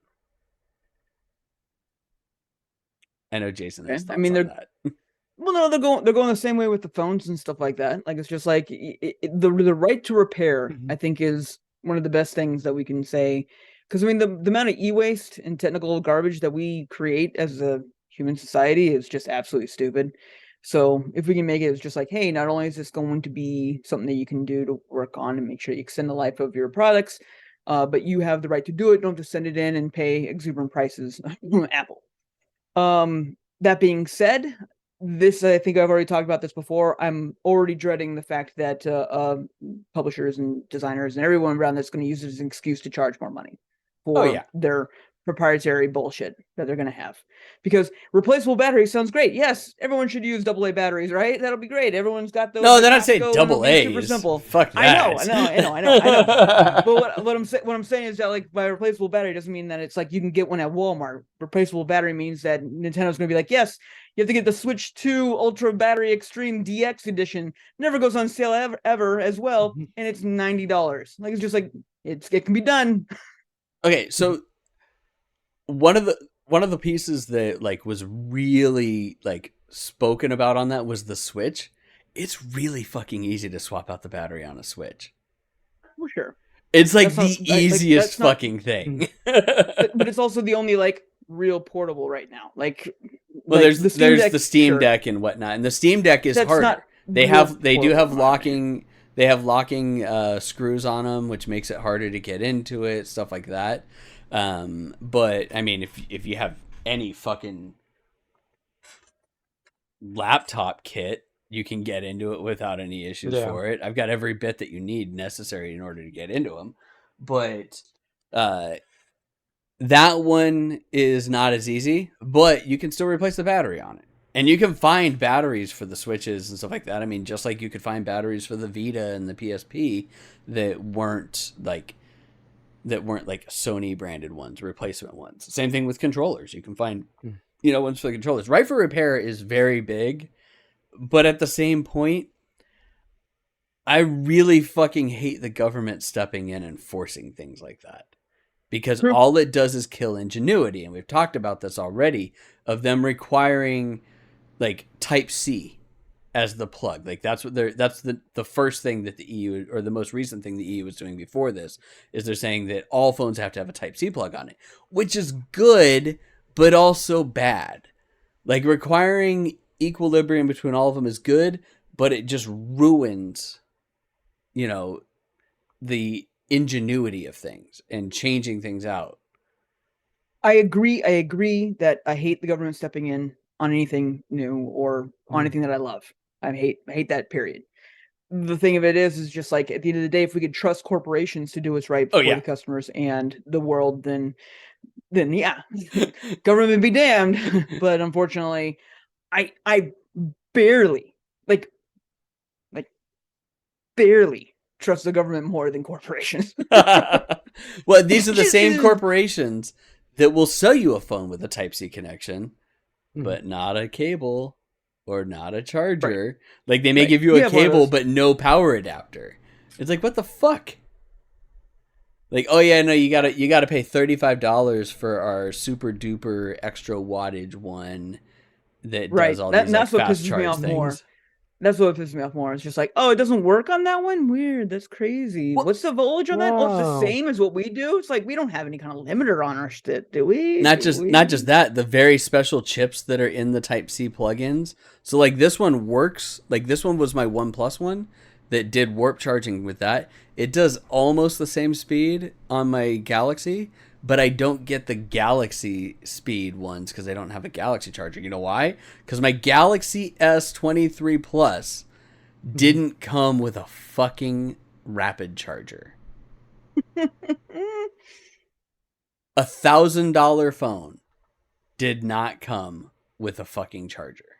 I know Jason has thoughts on that. Well, no, they're going the same way with the phones and stuff like that. Like, it's just like the right to repair, I think, is one of the best things that we can say. Because, I mean, the amount of e-waste and technical garbage that we create as a human society is just absolutely stupid. So if we can make it, it's just like, hey, not only is this going to be something that you can do to work on and make sure you extend the life of your products, but you have the right to do it. Don't just send it in and pay exuberant prices from Apple. That being said, this, I think I've already talked about this before. I'm already dreading the fact that publishers and designers and everyone around that's going to use it as an excuse to charge more money for their proprietary bullshit that they're going to have. Because replaceable batteries sounds great. Yes, everyone should use AA batteries, right? That'll be great. Everyone's got those. No, they're not saying double A's. Super simple. Fuck that. I know. But what I'm saying is that, like, by replaceable battery doesn't mean that it's like you can get one at Walmart. Replaceable battery means that Nintendo's going to be like, yes, you have to get the Switch 2 Ultra Battery Extreme DX Edition. Never goes on sale ever as well, and it's $90. Like, it's just like it can be done. Okay, so one of the pieces that like was really like spoken about on that was the Switch. It's really fucking easy to swap out the battery on a Switch. For sure. It's like the easiest fucking thing. But it's also the only like real portable right now. Like, well, there's the Steam Deck and whatnot, and the Steam Deck is harder. They do have locking screws on them, which makes it harder to get into it, stuff like that. But I mean, if you have any fucking laptop kit, you can get into it without any issues for it. I've got every bit that you need necessary in order to get into them. But that one is not as easy, but you can still replace the battery on it. And you can find batteries for the Switches and stuff like that. I mean, just like you could find batteries for the Vita and the PSP that weren't like Sony branded ones, replacement ones. Same thing with controllers. You can find, ones for the controllers. Right for repair is very big, but at the same point, I really fucking hate the government stepping in and forcing things like that. Because all it does is kill ingenuity. And we've talked about this already, of them requiring like Type-C as the plug. Like that's the first thing that the EU, or the most recent thing the EU was doing before this, is they're saying that all phones have to have a Type-C plug on it, which is good, but also bad. Like requiring equilibrium between all of them is good, but it just ruins, the ingenuity of things and changing things out. I agree that I hate the government stepping in on anything new or on anything that I love. I hate that, period. The thing of it is just like, at the end of the day, if we could trust corporations to do what's right for the customers and the world, then yeah, government be damned. But unfortunately, I barely barely trust the government more than corporations. Well, these are the same corporations that will sell you a phone with a Type-C connection, but not a cable or not a charger. Right. Like, they may give you a cable, but no power adapter. It's like, what the fuck? Like, oh yeah, no, you gotta pay $35 for our super duper extra wattage one that does all these that's what pisses me off more. That's what pisses me off more. It's just like, oh, it doesn't work on that one? Weird. That's crazy. What's the voltage on that? Oh, it's the same as what we do? It's like, we don't have any kind of limiter on our shit, do we? Not just that, the very special chips that are in the Type-C plugins. So, like, this one works. Like, this one was my OnePlus one that did warp charging with that. It does almost the same speed on my Galaxy, but I don't get the Galaxy speed ones because I don't have a Galaxy charger. You know why? Because my Galaxy S23 Plus didn't come with a fucking rapid charger. $1,000 phone did not come with a fucking charger.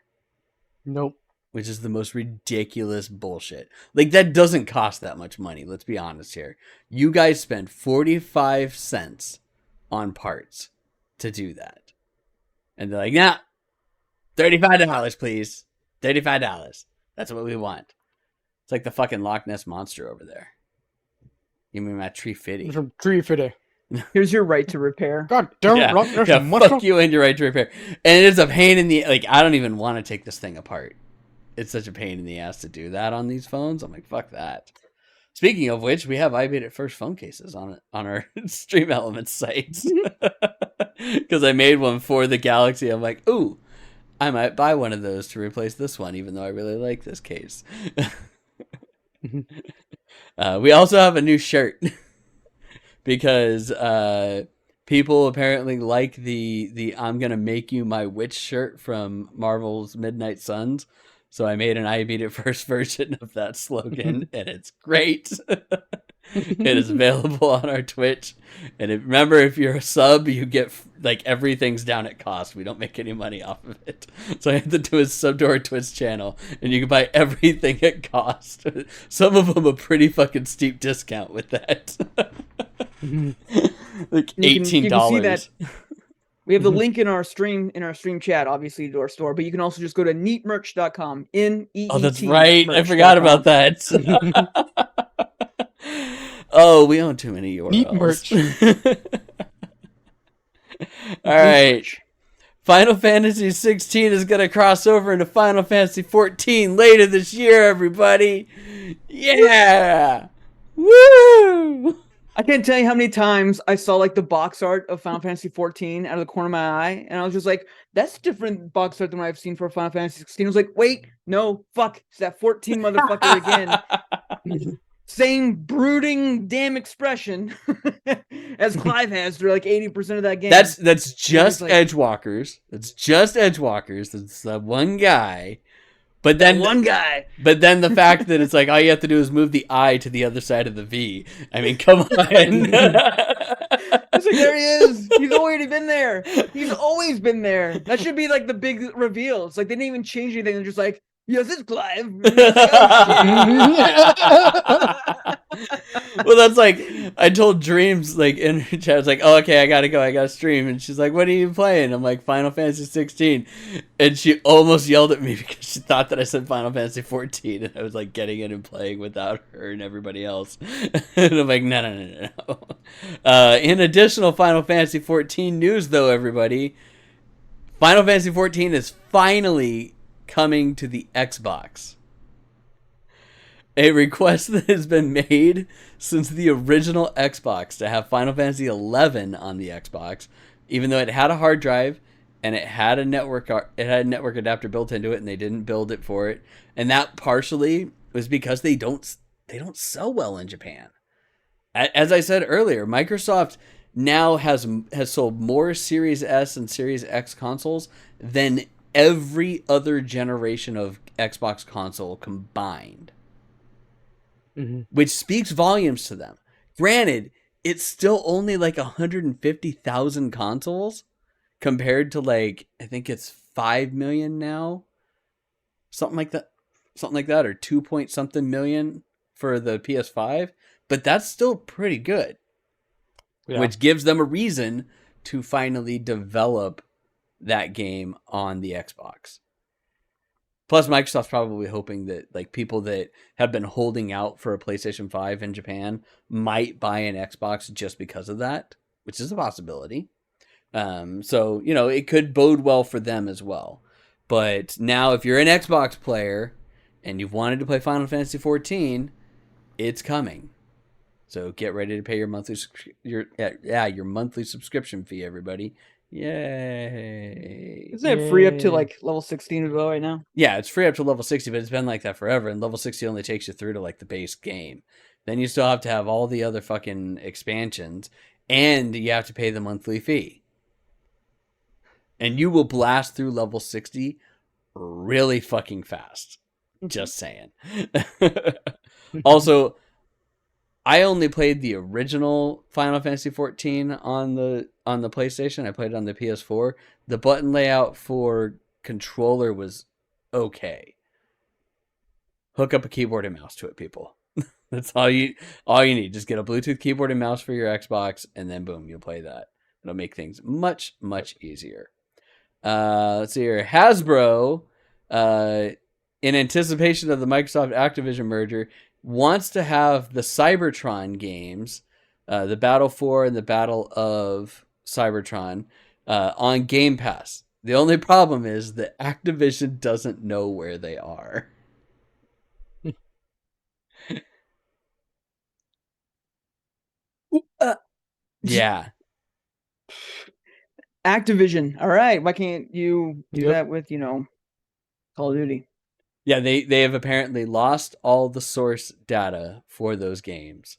Nope. Which is the most ridiculous bullshit. Like, that doesn't cost that much money. Let's be honest here. You guys spend 45 cents on parts to do that. And they're like, nah, $35, please. $35. That's what we want. It's like the fucking Loch Ness Monster over there. You mean my tree fitty? From tree fitty. Here's your right to repair. God damn it, Loch Ness Monster. Fuck you and your right to repair. And it's a pain in the... Like, I don't even want to take this thing apart. It's such a pain in the ass to do that on these phones. I'm like, fuck that. Speaking of which, we have IBIF first phone cases on our Stream Elements sites. Because I made one for the Galaxy. I'm like, ooh, I might buy one of those to replace this one, even though I really like this case. We also have a new shirt. Because people apparently like the I'm going to make you my witch shirt from Marvel's Midnight Suns. So I made an IBIF first version of that slogan, and it's great. It is available on our Twitch. And remember, if you're a sub, you get, like, everything's down at cost. We don't make any money off of it. So I have to do a sub to our Twitch channel, and you can buy everything at cost. Some of them a pretty fucking steep discount with that. Like $18. You can see that. We have the link in our stream chat, obviously, to our store, but you can also just go to neatmerch.com. Oh, that's right. I forgot about that. Oh, we own too many URLs. Neat merch. All right. Final Fantasy 16 is going to cross over into Final Fantasy 14 later this year, everybody. Yeah. Woo! I can't tell you how many times I saw, like, the box art of Final Fantasy 14 out of the corner of my eye, and I was just like, that's different box art than what I've seen for Final Fantasy 16. I was like, wait, no, fuck, it's that 14 motherfucker again. Same brooding damn expression as Clive has through like 80% of that game. That's just like, Edgewalkers. That's just Edgewalkers. That's the one guy. But then But then the fact that it's like all you have to do is move the I to the other side of the V. I mean, come on. It's like, there he is. He's already been there. He's always been there. That should be like the big reveal. It's like they didn't even change anything. They're just like, yes, it's Clive. Well, that's like I told Dreams like in her chat. I was like, "Oh, okay, I gotta go. I gotta stream." And she's like, "What are you playing?" I'm like, "Final Fantasy 16." And she almost yelled at me because she thought that I said Final Fantasy 14, and I was like getting in and playing without her and everybody else. And I'm like, no. In additional Final Fantasy 14 news, though, everybody, Final Fantasy 14 is finally coming to the Xbox. A request that has been made since the original Xbox to have Final Fantasy 11 on the Xbox, even though it had a hard drive and it had a network adapter built into it, and they didn't build it for it. And that partially was because they don't sell well in Japan. As I said earlier, Microsoft now has sold more Series S and Series X consoles than every other generation of Xbox console combined, which speaks volumes to them. Granted, it's still only like 150,000 consoles compared to like, I think it's 5 million now, something like that, or 2 point something million for the PS5, but that's still pretty good. Yeah. Which gives them a reason to finally develop that game on the Xbox. Plus, Microsoft's probably hoping that like people that have been holding out for a PlayStation 5 in Japan might buy an Xbox just because of that, which is a possibility. So, you know, it could bode well for them as well. But now if you're an Xbox player and you've wanted to play Final Fantasy XIV, it's coming. So get ready to pay your monthly your monthly subscription fee, everybody. Yay. Isn't it free up to like level 16 as well right now? Yeah, it's free up to level 60, but it's been like that forever. And level 60 only takes you through to like the base game. Then you still have to have all the other fucking expansions, and you have to pay the monthly fee. And you will blast through level 60 really fucking fast. Just saying. Also, I only played the original Final Fantasy XIV on the PlayStation. I played it on the PS4. The button layout for controller was okay. Hook up a keyboard and mouse to it, people. That's all you need. Just get a Bluetooth keyboard and mouse for your Xbox, and then boom, you'll play that. It'll make things much, much easier. Let's see here. Hasbro, in anticipation of the Microsoft Activision merger, wants to have the Cybertron games, the Battle for and the Battle of Cybertron, on Game Pass. The only problem is that Activision doesn't know where they are. Yeah. Activision. All right. Why can't you do that with, you know, Call of Duty? Yeah, they have apparently lost all the source data for those games.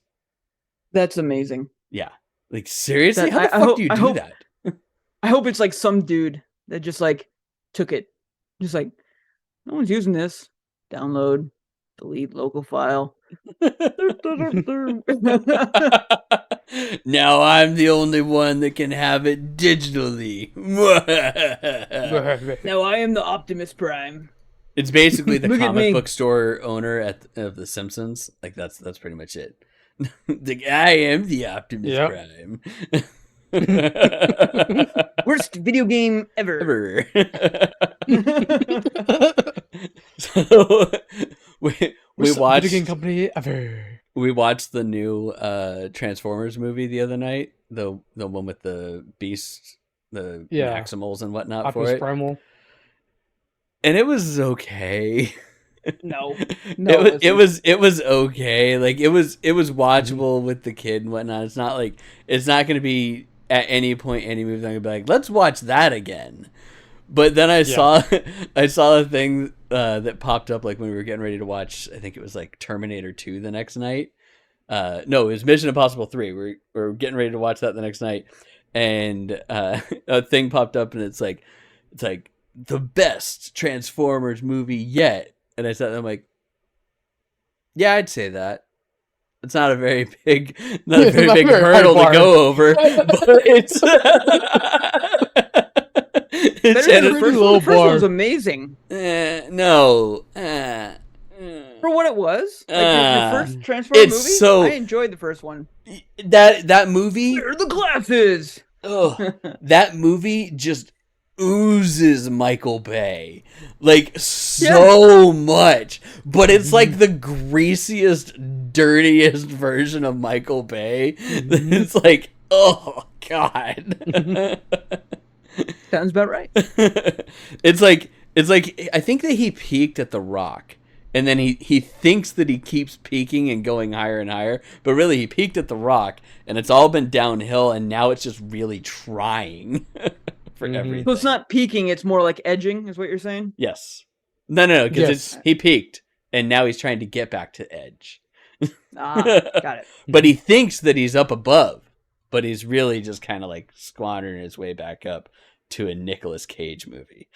That's amazing. Yeah. Like, seriously? How the fuck do you do that? I hope it's like some dude that just like took it. Just like, no one's using this. Download, delete local file. Now I'm the only one that can have it digitally. Now I am the Optimus Prime. It's basically the comic book store owner of The Simpsons. Like that's pretty much it. I am the Optimus Prime. Worst video game ever. So we watched video game company ever. We watched the new Transformers movie the other night. The one with the beasts, the Maximals and whatnot Optimus for it. Primal. And it was okay. No, it was okay. Like it was watchable with the kid and whatnot. It's not going to be at any point any movie I'm gonna be like, let's watch that again. But then I saw a thing that popped up like when we were getting ready to watch. I think it was like Terminator 2 the next night. No, it was Mission Impossible 3. We're getting ready to watch that the next night, and a thing popped up, and it's like the best Transformers movie yet. And I said, I'm like, yeah, I'd say that. It's not a very big, hurdle to go over, but it's. The first one was amazing. No. For what it was, like the first Transformers movie, so, I enjoyed the first one. That movie. Where are the glasses? That movie just oozes Michael Bay, like so much, but it's like the greasiest, dirtiest version of Michael Bay. It's like, oh god. Sounds about right. It's like I think that he peaked at The Rock, and then he thinks that he keeps peaking and going higher and higher, but really he peaked at The Rock, and it's all been downhill, and now it's just really trying for Mhm. everything. So it's not peaking; it's more like edging, is what you're saying. Yes. No, because Yes. he peaked, and now he's trying to get back to edge. Got it. But he thinks that he's up above, but he's really just kind of like squandering his way back up to a Nicolas Cage movie.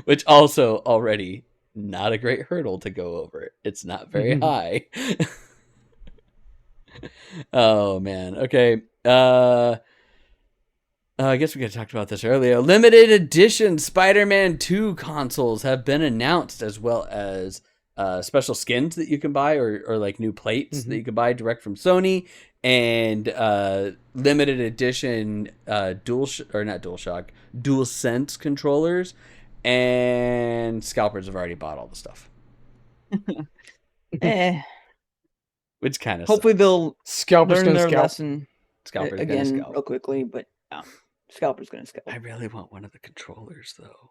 Which also already not a great hurdle to go over. It's not very high. Oh man. Okay. I guess we could have talked about this earlier. Limited edition Spider-Man 2 consoles have been announced, as well as special skins that you can buy, or like new plates that you can buy direct from Sony, and limited edition DualSense controllers, and scalpers have already bought all the stuff. Which kind of Hopefully they'll Scalper's learn gonna their scalp. lesson Scalper's again gonna scalp. real quickly, but Scalper's gonna scalp. I really want one of the controllers though.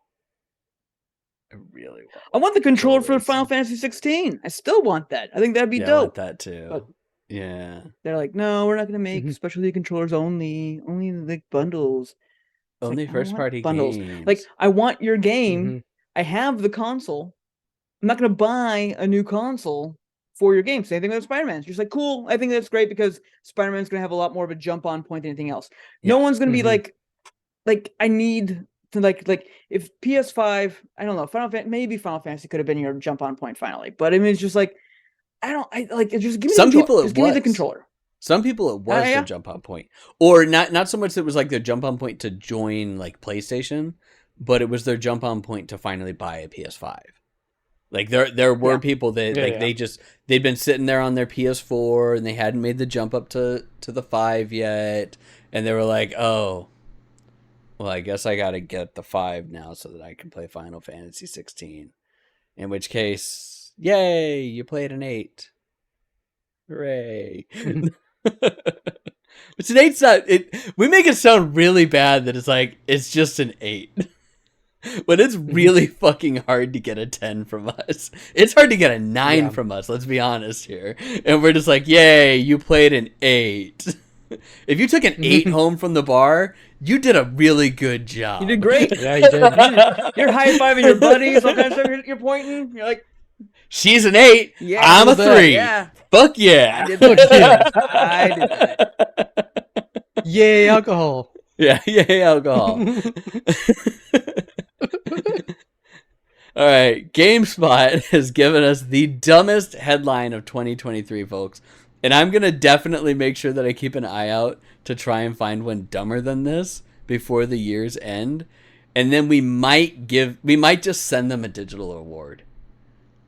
I really want. I want the controller for controllers. Final Fantasy 16. I still want that. I think that'd be Yeah, I want dope. that too. But- Yeah. They're like, no, we're not gonna make specialty controllers only the bundles. It's Only like, I don't first want party bundles. games. Like, I want your game. Mhm. I have the console. I'm not gonna buy a new console for your game. Same thing with Spider-Man. It's just like, cool. I think that's great because Spider-Man's gonna have a lot more of a jump on point than anything else. No Yeah. one's gonna be Mhm. like I need to like if PS5, I don't know, maybe Final Fantasy could have been your jump on point finally, but I mean it's just like I like just give me Some the people it just give me the was. controller. Some people it was yeah. their jump on point, or not so much that it was like their jump on point to join like PlayStation, but it was their jump on point to finally buy a PS5. Like there were Yeah. people that Yeah. they'd been sitting there on their PS4 and they hadn't made the jump up to the 5 yet, and they were like, oh, well, I guess I gotta get the 5 now so that I can play Final Fantasy 16. In which case, yay, you played an 8. Hooray. But an 8's not we make it sound really bad that it's just an 8. But it's really fucking hard to get a 10 from us. It's hard to get a 9 from us, let's be honest here. And we're just like, yay, you played an 8. If you took an 8 home from the bar, you did a really good job. You did great. Yeah, you did. You're high-fiving your buddies, all kinds of stuff you're pointing. You're like, she's an 8, yeah, I'm a 3. Yeah. Fuck yeah. I did that. I did that. Yay, alcohol. Yeah, yay, alcohol. All right, GameSpot has given us the dumbest headline of 2023, folks. And I'm going to definitely make sure that I keep an eye out to try and find one dumber than this before the year's end. And then we might just send them a digital award.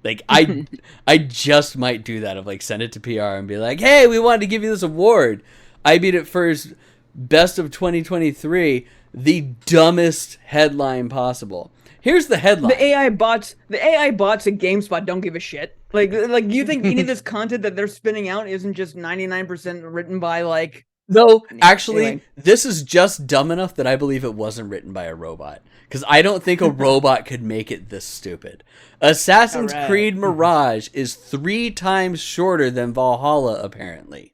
Like I just might do that, of like send it to PR and be like, "Hey, we wanted to give you this award. I beat it first, best of 2023, the dumbest headline possible." Here's the headline. The AI bots at GameSpot don't give a shit. Like you think any of this content that they're spinning out isn't just 99% written by like No, actually, anyway. this is just dumb enough that I believe it wasn't written by a robot. Because I don't think a robot could make it this stupid. Assassin's Alright. Creed Mirage is 3 times shorter than Valhalla, apparently.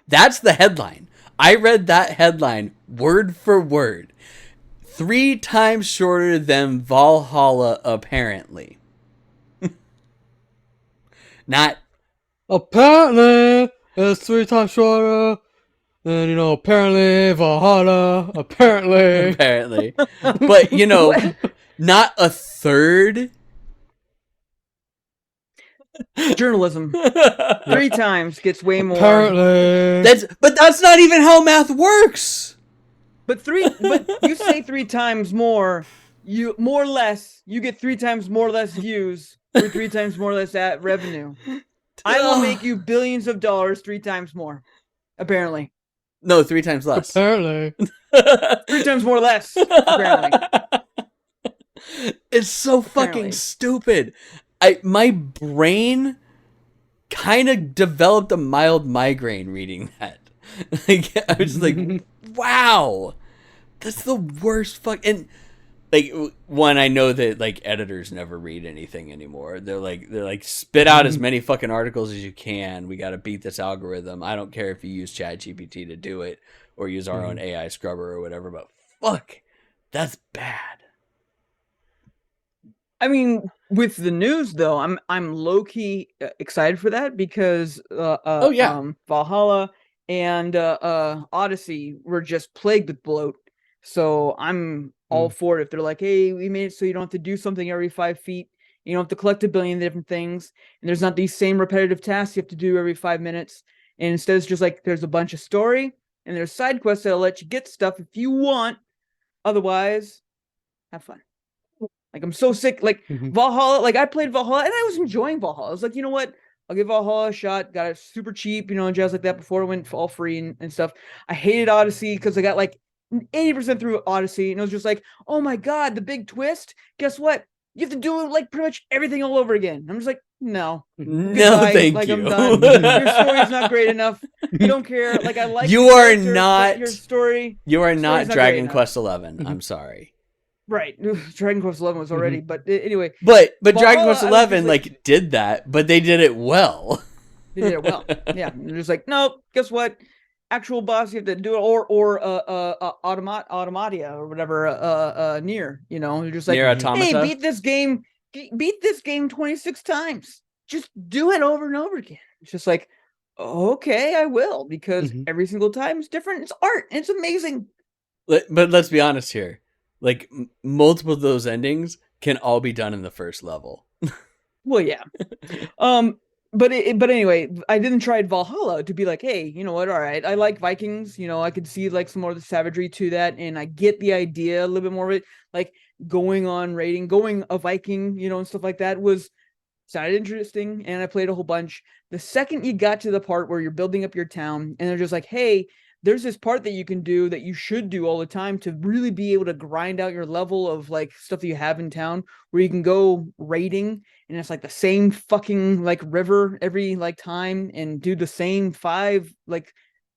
That's the headline. I read that headline word for word. 3 times shorter than Valhalla, apparently. Not... Apparently, it's 3 times shorter. And, apparently, Valhalla. Apparently. Apparently. But, not a third. journalism. 3 times gets way more. Apparently. But that's not even how math works. But you say 3 times more, you more or less, you get 3 times more or less views for 3 times more or less revenue. I will make you billions of dollars 3 times more. Apparently. No, 3 times less. Apparently. 3 times more or less. Apparently. It's so fucking Apparently. stupid. My brain kind of developed a mild migraine reading that. Like, I was just like, wow, that's the worst fuck. And like one, I know that like editors never read anything anymore. They're like spit out as many fucking articles as you can. We got to beat this algorithm. I don't care if you use ChatGPT to do it or use our own AI scrubber or whatever, but fuck, that's bad. I mean, with the news though, I'm low key excited for that because Valhalla and Odyssey were just plagued with bloat. So I'm all for it. If they're like, hey, we made it so you don't have to do something every 5 feet. You don't have to collect a billion different things, and there's not these same repetitive tasks you have to do every 5 minutes. And instead, it's just like there's a bunch of story and there's side quests that'll let you get stuff if you want. Otherwise, have fun. Like, I'm so sick. Like, Valhalla, like, I played Valhalla, and I was enjoying Valhalla. I was like, you know what? I'll give Valhalla a shot. Got it super cheap, and jazz like that before it went all free and stuff. I hated Odyssey because I got, like, 80% through Odyssey, and it was just like, oh my god, the big twist. Guess what? You have to do, like, pretty much everything all over again. I'm just like, no. No, Goodbye. thank like, you. I'm done. Your story's not great enough. I don't care. Like, I like you the are character, not but your story. You are not Dragon great Quest 11. I'm sorry. Right, Dragon Quest 11 was already, but anyway. But Valhalla, Dragon Quest 11 like, like did that, but they did it well. They did it well. Yeah, they're just like, no, guess what? Actual boss, you have to do it, or Automatia or whatever. Near, you're just like, Nier Automata? hey, beat this game 26 times. Just do it over and over again. It's just like, okay, I will, because every single time is different. It's art. And it's amazing. But let's be honest here. Like, multiple of those endings can all be done in the first level. Well, yeah. But anyway, I didn't try Valhalla to be like, hey, you know what? All right, I like Vikings. I could see like some more of the savagery to that, and I get the idea a little bit more of it. Like going a Viking, and stuff like that sounded interesting, and I played a whole bunch. The second you got to the part where you're building up your town, and they're just like, hey, there's this part that you can do that you should do all the time to really be able to grind out your level of like stuff that you have in town, where you can go raiding and it's like the same fucking like river every like time and do the same 5 like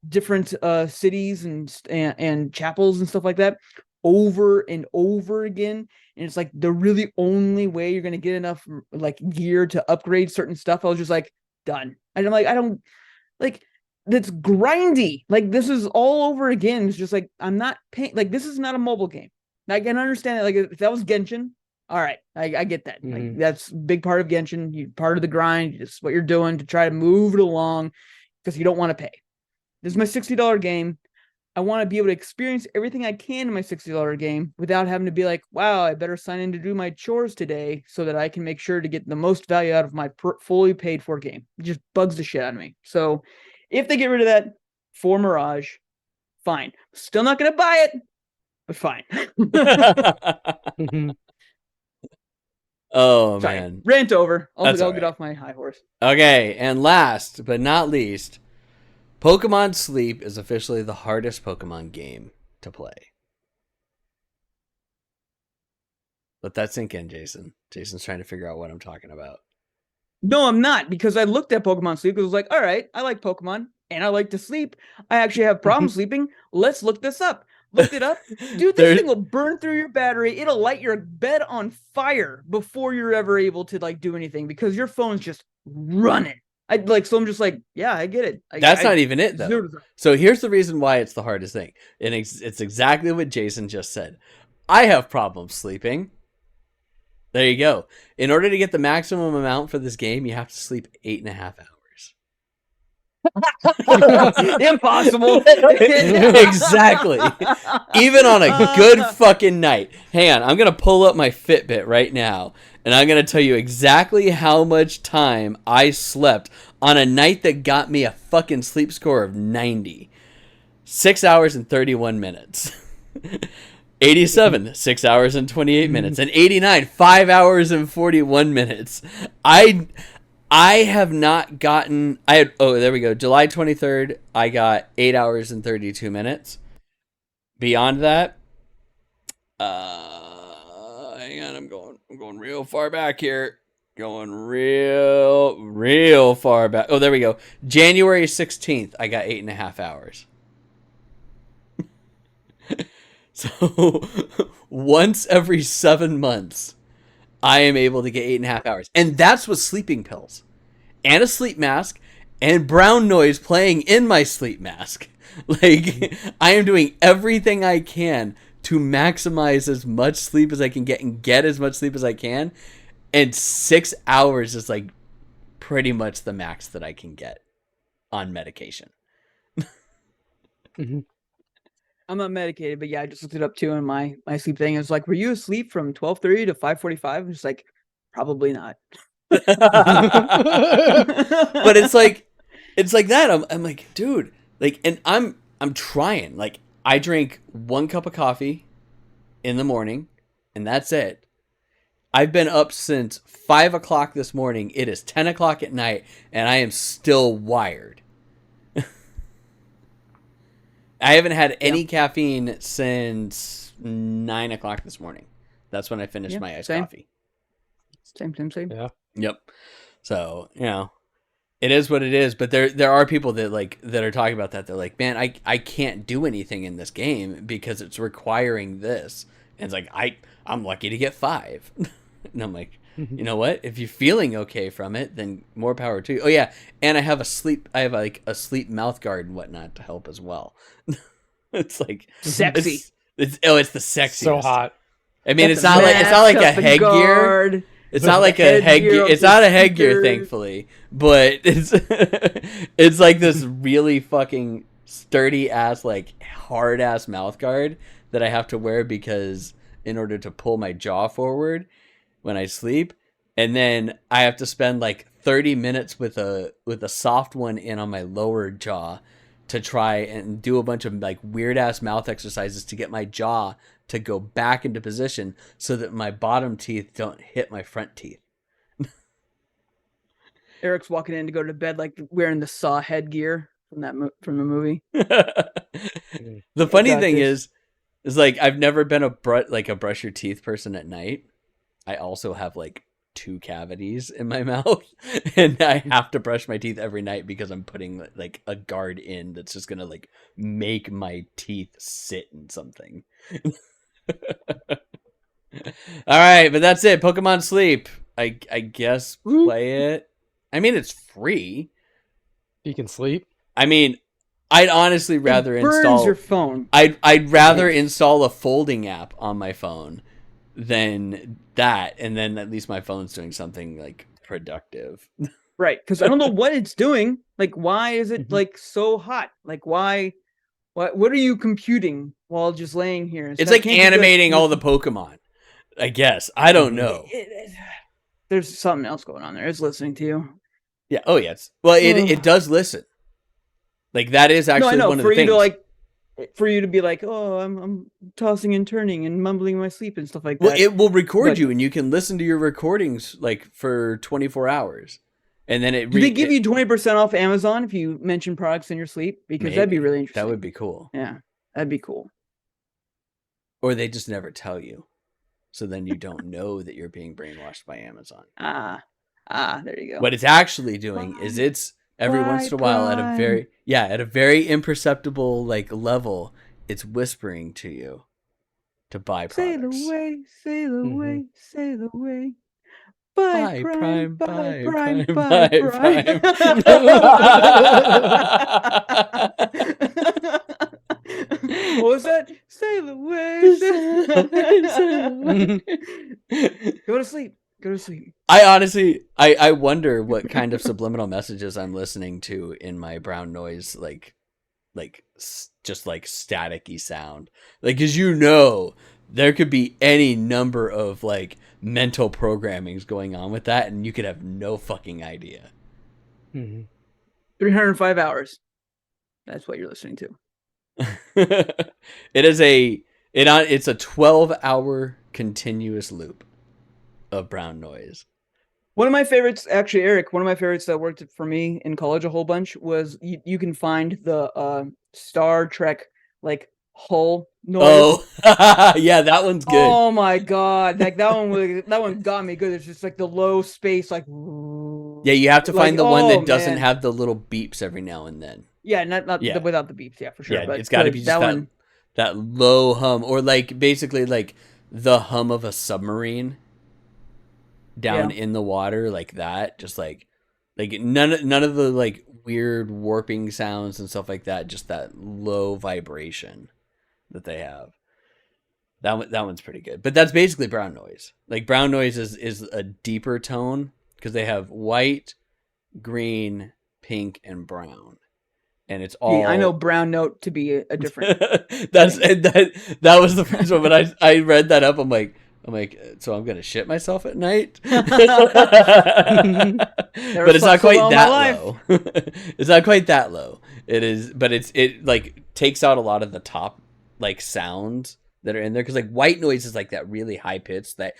different cities and chapels and stuff like that over and over again. And it's like the really only way you're going to get enough like gear to upgrade certain stuff. I was just like, done. And I'm like, I don't like, that's grindy. Like, this is all over again. It's just like, I'm not paying. Like, this is not a mobile game. I can understand it. Like, if that was Genshin, all right, I get that. Like, that's a big part of Genshin. Part of the grind. It's what you're doing to try to move it along because you don't want to pay. This is my $60 game. I want to be able to experience everything I can in my $60 game without having to be like, wow, I better sign in to do my chores today so that I can make sure to get the most value out of my fully paid for game. It just bugs the shit out of me. So if they get rid of that for Mirage, fine. Still not going to buy it, but fine. Oh, Sorry, man. rant over. I'll That's all get right. off my high horse. Okay, and last but not least, Pokemon Sleep is officially the hardest Pokemon game to play. Let that sink in, Jason. Jason's trying to figure out what I'm talking about. No, I'm not, because I looked at Pokemon Sleep because I was like, all right, I like Pokemon and I like to sleep. I actually have problems sleeping. Let's look this up. Looked it up. Dude, this thing will burn through your battery. It'll light your bed on fire before you're ever able to like do anything because your phone's just running. So I'm just like, yeah, I get it. That's not even it, though. So here's the reason why it's the hardest thing. And it's exactly what Jason just said. I have problems sleeping. There you go. In order to get the maximum amount for this game, you have to sleep 8.5 hours. Impossible. Exactly. Even on a good fucking night. Hang on, I'm going to pull up my Fitbit right now, and I'm going to tell you exactly how much time I slept on a night that got me a fucking sleep score of 90. 6 hours and 31 minutes. 87, 6 hours and 28 minutes. And 89, 5 hours and 41 minutes. I have not gotten... there we go. July 23rd, I got 8 hours and 32 minutes. Beyond that... hang on, I'm going real far back here. Going real far back. Oh, there we go. January 16th, I got 8.5 hours. So, once every 7 months, I am able to get 8.5 hours. And that's with sleeping pills and a sleep mask and brown noise playing in my sleep mask. Like, I am doing everything I can to maximize as much sleep as I can get and get as much sleep as I can. And 6 hours is like pretty much the max that I can get on medication. Mhm. I'm not medicated, but yeah, I just looked it up too in my sleep thing. It was like, were you asleep from 12:30 to 5:45? I'm just like, probably not. But it's like that. I'm like, dude, like, and I'm trying. Like, I drink 1 cup of coffee in the morning, and that's it. I've been up since 5 o'clock this morning. It is 10 o'clock at night, and I am still wired. I haven't had any caffeine since 9 o'clock this morning. That's when I finished my iced coffee. Same. Yeah. Yep. So, you know, it is what it is. But there are people that are talking about that. They're like, man, I can't do anything in this game because it's requiring this. And it's like, I'm lucky to get 5. And I'm like, you know what? If you're feeling okay from it, then more power to you. Oh yeah, and I have a sleep mouth guard and whatnot to help as well. It's like sexy. It's the sexiest. So hot. I mean, it's not like a headgear. It's not like a headgear. It's not a headgear, thankfully. But it's like this really fucking sturdy ass, like hard ass mouth guard that I have to wear because in order to pull my jaw forward when I sleep, and then I have to spend like 30 minutes with a soft one in on my lower jaw to try and do a bunch of like weird ass mouth exercises to get my jaw to go back into position so that my bottom teeth don't hit my front teeth. Eric's walking in to go to bed like wearing the Saw headgear from the movie. The funny thing is like I've never been a brush your teeth person at night. I also have like 2 cavities in my mouth, and I have to brush my teeth every night because I'm putting like a guard in that's just gonna like make my teeth sit in something. All right, but that's it. Pokemon Sleep. I guess play it. I mean, it's free. You can sleep. I mean, I'd honestly rather install your phone. I'd rather install a folding app on my phone than that, and then at least my phone's doing something like productive. Right, because I don't know what it's doing. Like, why is it like so hot? Like, why? What are you computing while just laying here? It's like animating all the Pokemon. I guess I don't know. There's something else going on there. It's listening to you. Yeah. Oh yes. Well, it does listen. Like that is actually one of the things. For you to be like, oh, I'm tossing and turning and mumbling in my sleep and stuff like that. Well, it will record you, and you can listen to your recordings like for 24 hours, and then do they give you 20% off Amazon if you mention products in your sleep? Because that'd be really interesting. That would be cool. Yeah, that'd be cool. Or they just never tell you, so then you don't know that you're being brainwashed by Amazon. There you go. What it's actually doing is it's every once in a while at a very imperceptible like level, it's whispering to you to buy products. Sail away, sail away. Buy Prime. What was that? Sail away, sail away. Go to sleep. I honestly, I wonder what kind of subliminal messages I'm listening to in my brown noise, just like staticky sound. Like, cause there could be any number of like mental programmings going on with that, and you could have no fucking idea. 305 hours. That's what you're listening to. It's a 12-hour continuous loop of brown noise. One of my favorites, actually, Eric, one of my favorites that worked for me in college a whole bunch was you can find the Star Trek like hull noise. Oh, yeah, that one's good. Oh my god, like that one got me good. It's just like the low space, like yeah. You have to find the one that doesn't have the little beeps every now and then. Yeah, not without the beeps. Yeah, for sure. Yeah, but it's got to be just that low hum, or like basically like the hum of a submarine down in the water, like that, just like none of the like weird warping sounds and stuff like that, just that low vibration that they have. That one's pretty good. But that's basically brown noise. Like brown noise is a deeper tone because they have white, green, pink, and brown. And it's all. I know brown note to be a different. that was the first one, but I read that up. I'm like, so I'm gonna shit myself at night. But it's not quite that low. It's not quite that low. It is, but it like takes out a lot of the top like sounds that are in there because like white noise is like that really high pitched that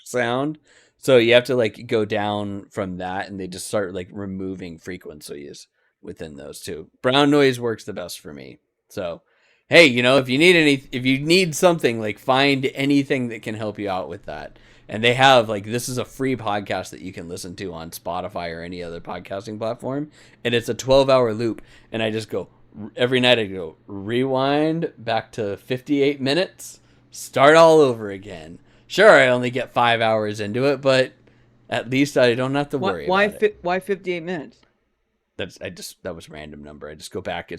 sound. So you have to like go down from that, and they just start like removing frequencies within those two. Brown noise works the best for me. So, hey, if you need something, like find anything that can help you out with that. And they have like, this is a free podcast that you can listen to on Spotify or any other podcasting platform. And it's a 12-hour loop. And I just go every night, I go rewind back to 58 minutes, start all over again. Sure, I only get 5 hours into it, but at least I don't have to worry about it. Why 58 minutes? That was a random number. I just go back.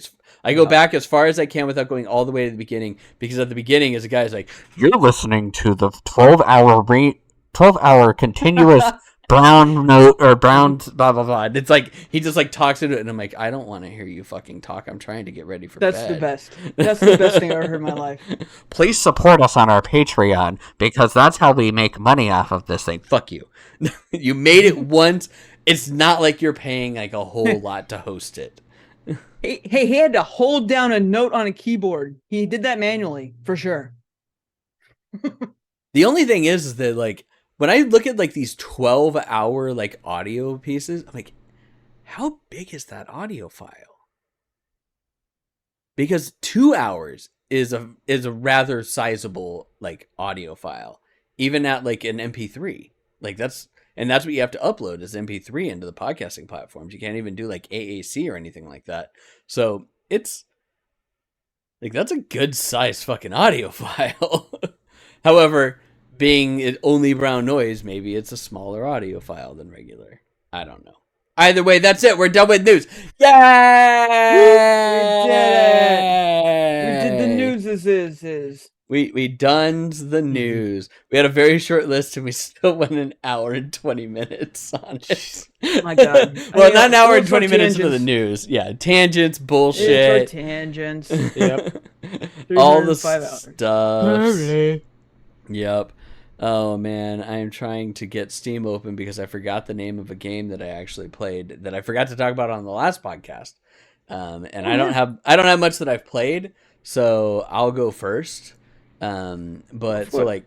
I go back as far as I can without going all the way to the beginning, because at the beginning, as a guy's like, "You're listening to the 12-hour continuous brown note or brown blah blah blah." And it's like he just like talks into it, and I'm like, I don't want to hear you fucking talk. I'm trying to get ready for bed. That's the best. That's the best thing I've ever heard in my life. Please support us on our Patreon, because that's how we make money off of this thing. Fuck you. You made it once. It's not like you're paying like a whole lot to host it. Hey, he had to hold down a note on a keyboard. He did that manually, for sure. The only thing is that like when I look at like these 12-hour like audio pieces, I'm like, how big is that audio file? Because 2 hours is a rather sizable like audio file, even at like an MP3. Like that's what you have to upload as MP3 into the podcasting platforms. You can't even do like AAC or anything like that. So it's like, that's a good size fucking audio file. However, being it only brown noise, maybe it's a smaller audio file than regular. I don't know. Either way, that's it. We're done with news. Yay! We did it. We did the news. We done the news. We had a very short list, and we still went an hour and 20 minutes on it. Oh my God. Well, not an hour and 20 minutes for the news. Yeah, tangents, bullshit. It's our tangents. Yep. All the stuff. Yep. Oh man, I am trying to get Steam open because I forgot the name of a game that I actually played that I forgot to talk about on the last podcast. And I don't have much that I've played, so I'll go first. But so like,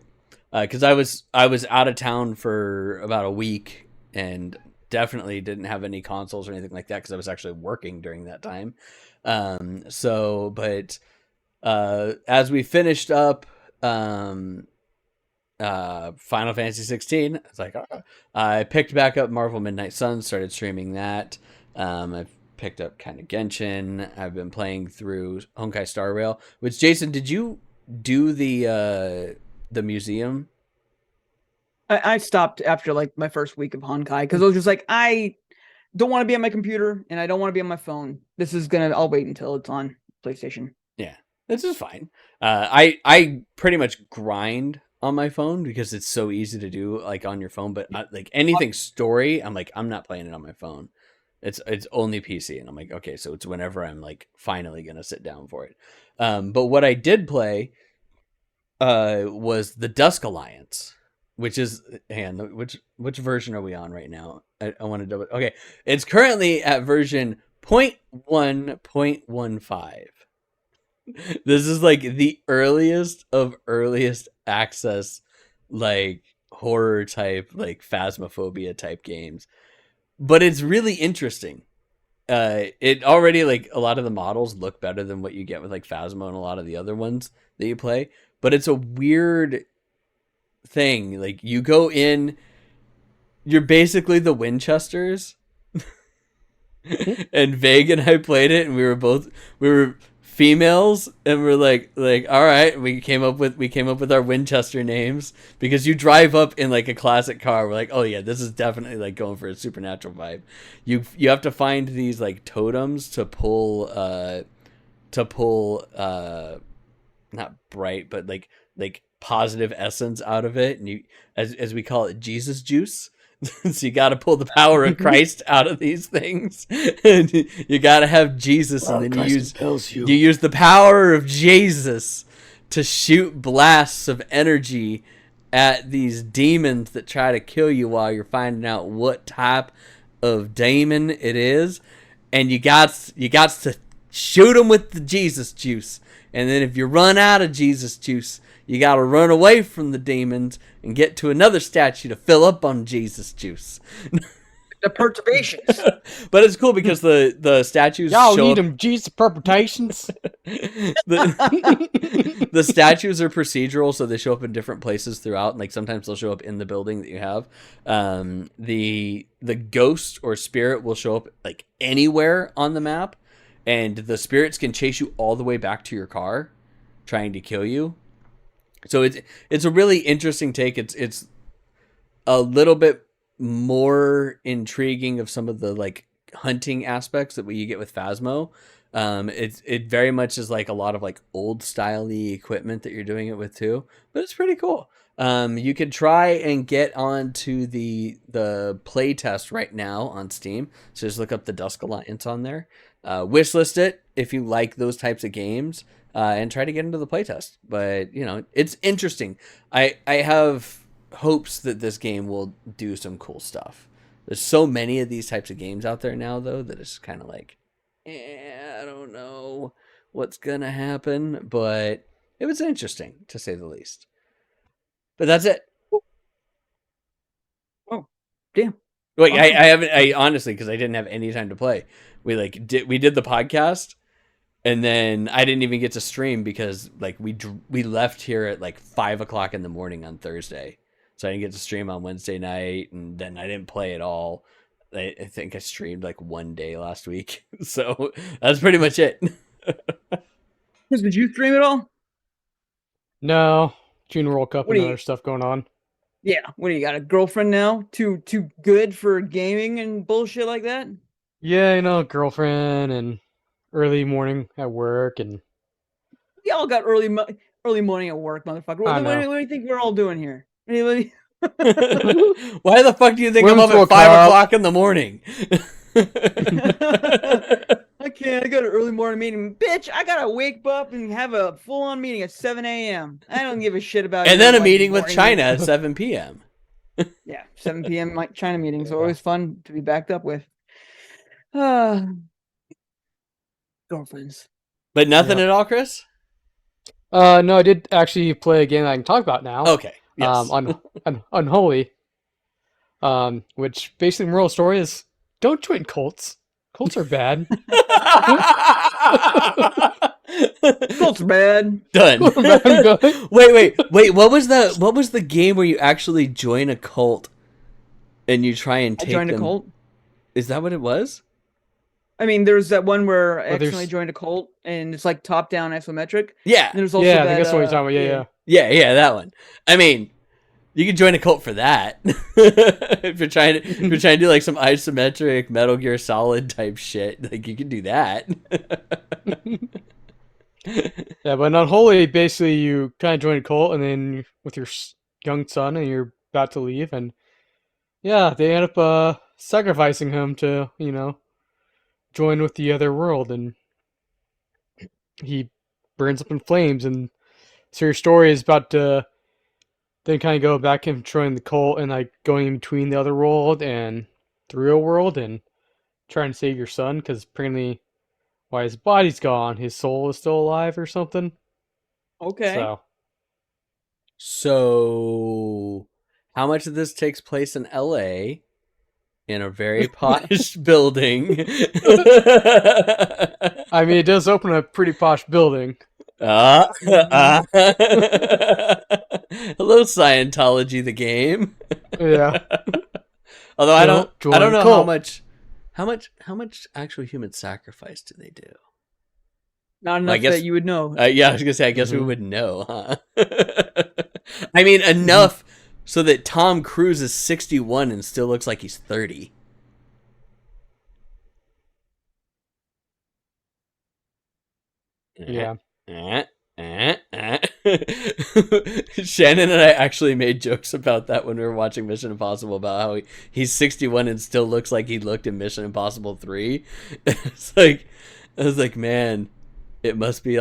cause I was out of town for about a week and definitely didn't have any consoles or anything like that, cause I was actually working during that time. As we finished up, Final Fantasy 16, I was like, I picked back up Marvel Midnight Suns, started streaming that. I've picked up kind of Genshin. I've been playing through Honkai Star Rail. Which, Jason, did you do the museum? I stopped after like my first week of Honkai because I was just like, I don't want to be on my computer and I don't want to be on my phone. I'll wait until it's on PlayStation. Yeah, this is fine. I pretty much grind on my phone because it's so easy to do like on your phone, but like anything story, I'm like, I'm not playing it on my phone. It's only PC, and I'm like, okay, so it's whenever I'm like finally gonna sit down for it. But what I did play was the Dusk Alliance, which is, which version are we on right now? I want to double. Okay, it's currently at version 0.1.15. This is like the earliest of earliest access, like horror type, like Phasmophobia type games. But it's really interesting. It already, like, a lot of the models look better than what you get with like Phasmo and a lot of the other ones that you play. But it's a weird thing. Like, you go in, you're basically the Winchesters. And Vague and I played it, and we were females, and we're like, all right, we came up with our Winchester names because you drive up in like a classic car. We're like, oh yeah, this is definitely like going for a supernatural vibe. You have to find these like totems to pull not bright, but like positive essence out of it, and you as we call it, Jesus juice. So you got to pull the power of Christ out of these things, and you got to have Jesus, and then you use the power of Jesus to shoot blasts of energy at these demons that try to kill you while you're finding out what type of demon it is, and you got to shoot them with the Jesus juice, and then if you run out of Jesus juice, you got to run away from the demons and get to another statue to fill up on Jesus juice. The perturbations. But it's cool because the statues Y'all show need up, them Jesus perpetrations. the statues are procedural, so they show up in different places throughout. Like sometimes they'll show up in the building that you have. The ghost or spirit will show up like anywhere on the map, and the spirits can chase you all the way back to your car, trying to kill you. So it's a really interesting take. It's a little bit more intriguing of some of the like hunting aspects that you get with Phasmo. It very much is like a lot of like old styley equipment that you're doing it with too, but it's pretty cool. You could try and get onto the play test right now on Steam. So just look up the Dusk Alliance on there. Wishlist it if you like those types of games. And try to get into the playtest. But, you know, it's interesting. I have hopes that this game will do some cool stuff. There's so many of these types of games out there now, though, that it's kind of like, I don't know what's going to happen. But it was interesting, to say the least. But that's it. Oh, damn. Wait, I honestly, because I didn't have any time to play. We did the podcast. And then I didn't even get to stream because like we left here at like 5 o'clock in the morning on Thursday, so I didn't get to stream on Wednesday night, and then I didn't play at all. I think I streamed like one day last week, so that's pretty much it. Chris, did you stream at all? No, Junior World Cup What and do you- other stuff going on. Yeah. What do you got? A girlfriend now? Too good for gaming and bullshit like that? Yeah, you know, girlfriend and early morning at work, and We all got early morning at work, motherfucker. What do you think we're all doing here? Anybody? Why the fuck do you think We're I'm up into a at 5 cup. o'clock in the morning? I can't. I got an early morning meeting. Bitch, I gotta wake up and have a full-on meeting at 7 a.m. I don't give a shit about And your, then a like, meeting with morning China at 7 p.m. Yeah, 7 p.m. like China meetings. Yeah. Always fun to be backed up with. Girlfriends. But nothing Yep. at all, Chris? no, I did actually play a game that I can talk about now. Okay. Yes. On Unholy. Which basically the moral story is don't join cults. Cults are bad. Cult's bad. Done. Go. Wait. What was the game where you actually join a cult and you try and I take joined them? a cult. Is that what it was? I mean, there's that one where I there's- accidentally joined a cult, and it's like top-down isometric. Yeah. And there's also Yeah, I that, think that's what you're talking about. Yeah. Yeah, that one. I mean, you can join a cult for that. if you're trying to do like some isometric Metal Gear Solid type shit, like you can do that. Yeah, but in Unholy, basically you kind of join a cult, and then with your young son, and you're about to leave, and yeah, they end up sacrificing him to, you know, join with the other world, and he burns up in flames, and so your story is about to then kind of go back and join the cult, and like going in between the other world and the real world, and trying to save your son, because apparently, while his body's gone, his soul is still alive or something. Okay. So, how much of this takes place in LA in a very posh building? I mean, it does open a pretty posh building. Hello, Scientology, the game. Yeah. Although I don't Join know cult. how much actual human sacrifice do they do? Not Well, I enough guess that you would know. yeah, I was gonna say I guess we Mhm. would know, huh? I mean, enough so that Tom Cruise is 61 and still looks like he's 30. Yeah. Shannon and I actually made jokes about that when we were watching Mission Impossible, about how he's 61 and still looks like he looked in Mission Impossible 3. It's like, I was like, man, it must be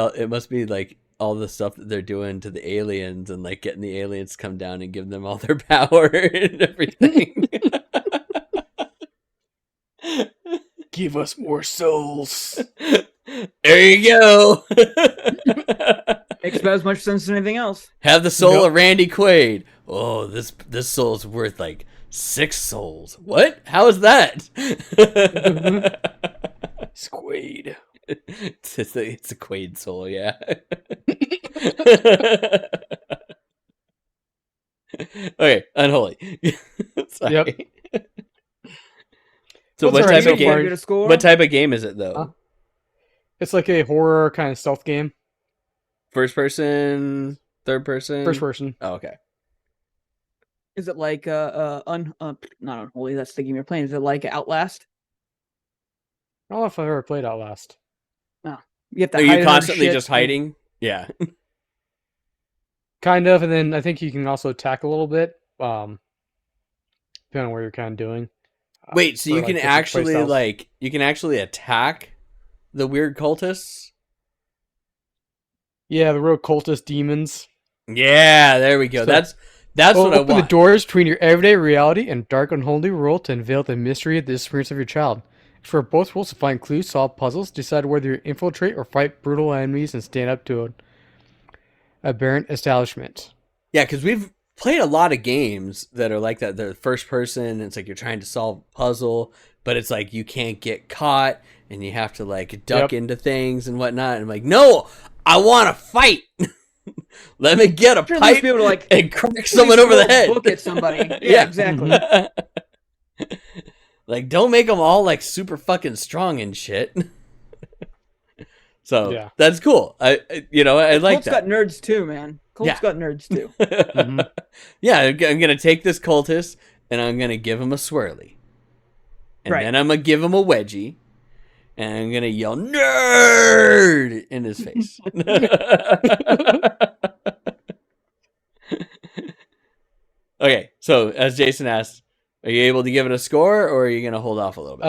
like all the stuff that they're doing to the aliens, and like getting the aliens to come down and give them all their power and everything. Give us more souls. There you go. Makes about as much sense as anything else. Have the soul Yep. of Randy Quaid. Oh, this soul's worth like 6 souls. What? How is that? Squade. It's a Quaid soul, yeah. Okay, Unholy. Sorry. Yep. So Well, what it's type alright, of so far. game? Give it a score? What type of game is it though? Huh? It's like a horror kind of stealth game. First person, third person? First person. Oh, okay. Is it like not Unholy? That's the game you're playing. Is it like Outlast? I don't know if I've ever played Outlast. You have to Are hide you under constantly shit. just hiding? Yeah. Kind of, and then I think you can also attack a little bit. Depending on what you're kind of doing. Wait, so for, you like, can different actually playstyles. attack the weird cultists? Yeah, the rogue cultist demons. Yeah, there we go. So- That's what I Open want. the doors between your everyday reality and dark unholy world to unveil the mystery of the disappearance of your child. For both roles to find clues, solve puzzles, decide whether you infiltrate or fight brutal enemies, and stand up to an aberrant establishment. Yeah, because we've played a lot of games that are like that. They're first person, and it's like you're trying to solve a puzzle, but it's like you can't get caught, and you have to like duck into things and whatnot. And I'm like, no, I want to fight. Let me get a Should at least pipe be able to, like, and crack someone over the head. Book at somebody. Yeah, Yeah. exactly. Like, don't make them all like super fucking strong and shit. So Yeah. that's cool. I like Colt's that. got nerds too, man. Colt's Yeah. got nerds too. Yeah, I'm gonna take this cultist and I'm gonna give him a swirly, and Right. then I'm gonna give him a wedgie, and I'm gonna yell "nerd" in his face. Okay, so as Jason asked, are you able to give it a score, or are you gonna hold off a little bit?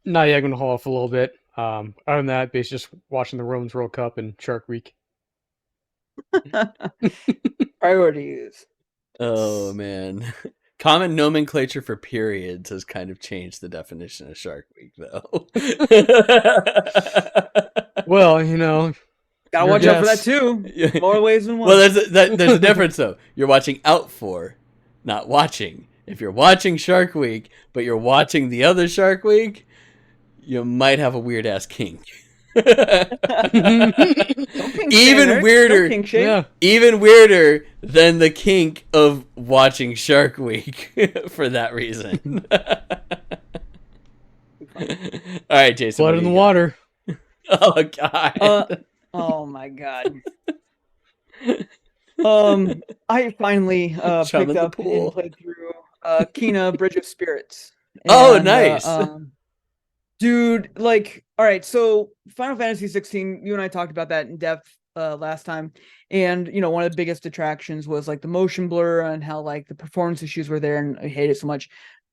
No, yeah, I'm gonna hold off a little bit. Other than that, basically just watching the Women's World Cup and Shark Week. Priorities. Oh man. Common nomenclature for periods has kind of changed the definition of Shark Week, though. Well, you know, Gotta Your watch out for that guess. too. More ways than one. Well, there's a difference though. You're watching out for, not watching. If you're watching Shark Week, but you're watching the other Shark Week, you might have a weird ass kink. Don't kink shame, Even Eric. weirder. Don't kink shame. yeah. Even weirder than the kink of watching Shark Week for that reason. All right, Jason. Blood what in do the you got? water. Oh God. Oh my god. I finally Chum in picked the up pool. and played through Kena Bridge of Spirits. Oh, And, nice. Dude, like, all right, so Final Fantasy 16, you and I talked about that in depth last time. And, you know, one of the biggest attractions was like the motion blur and how like the performance issues were there, and I hate it so much.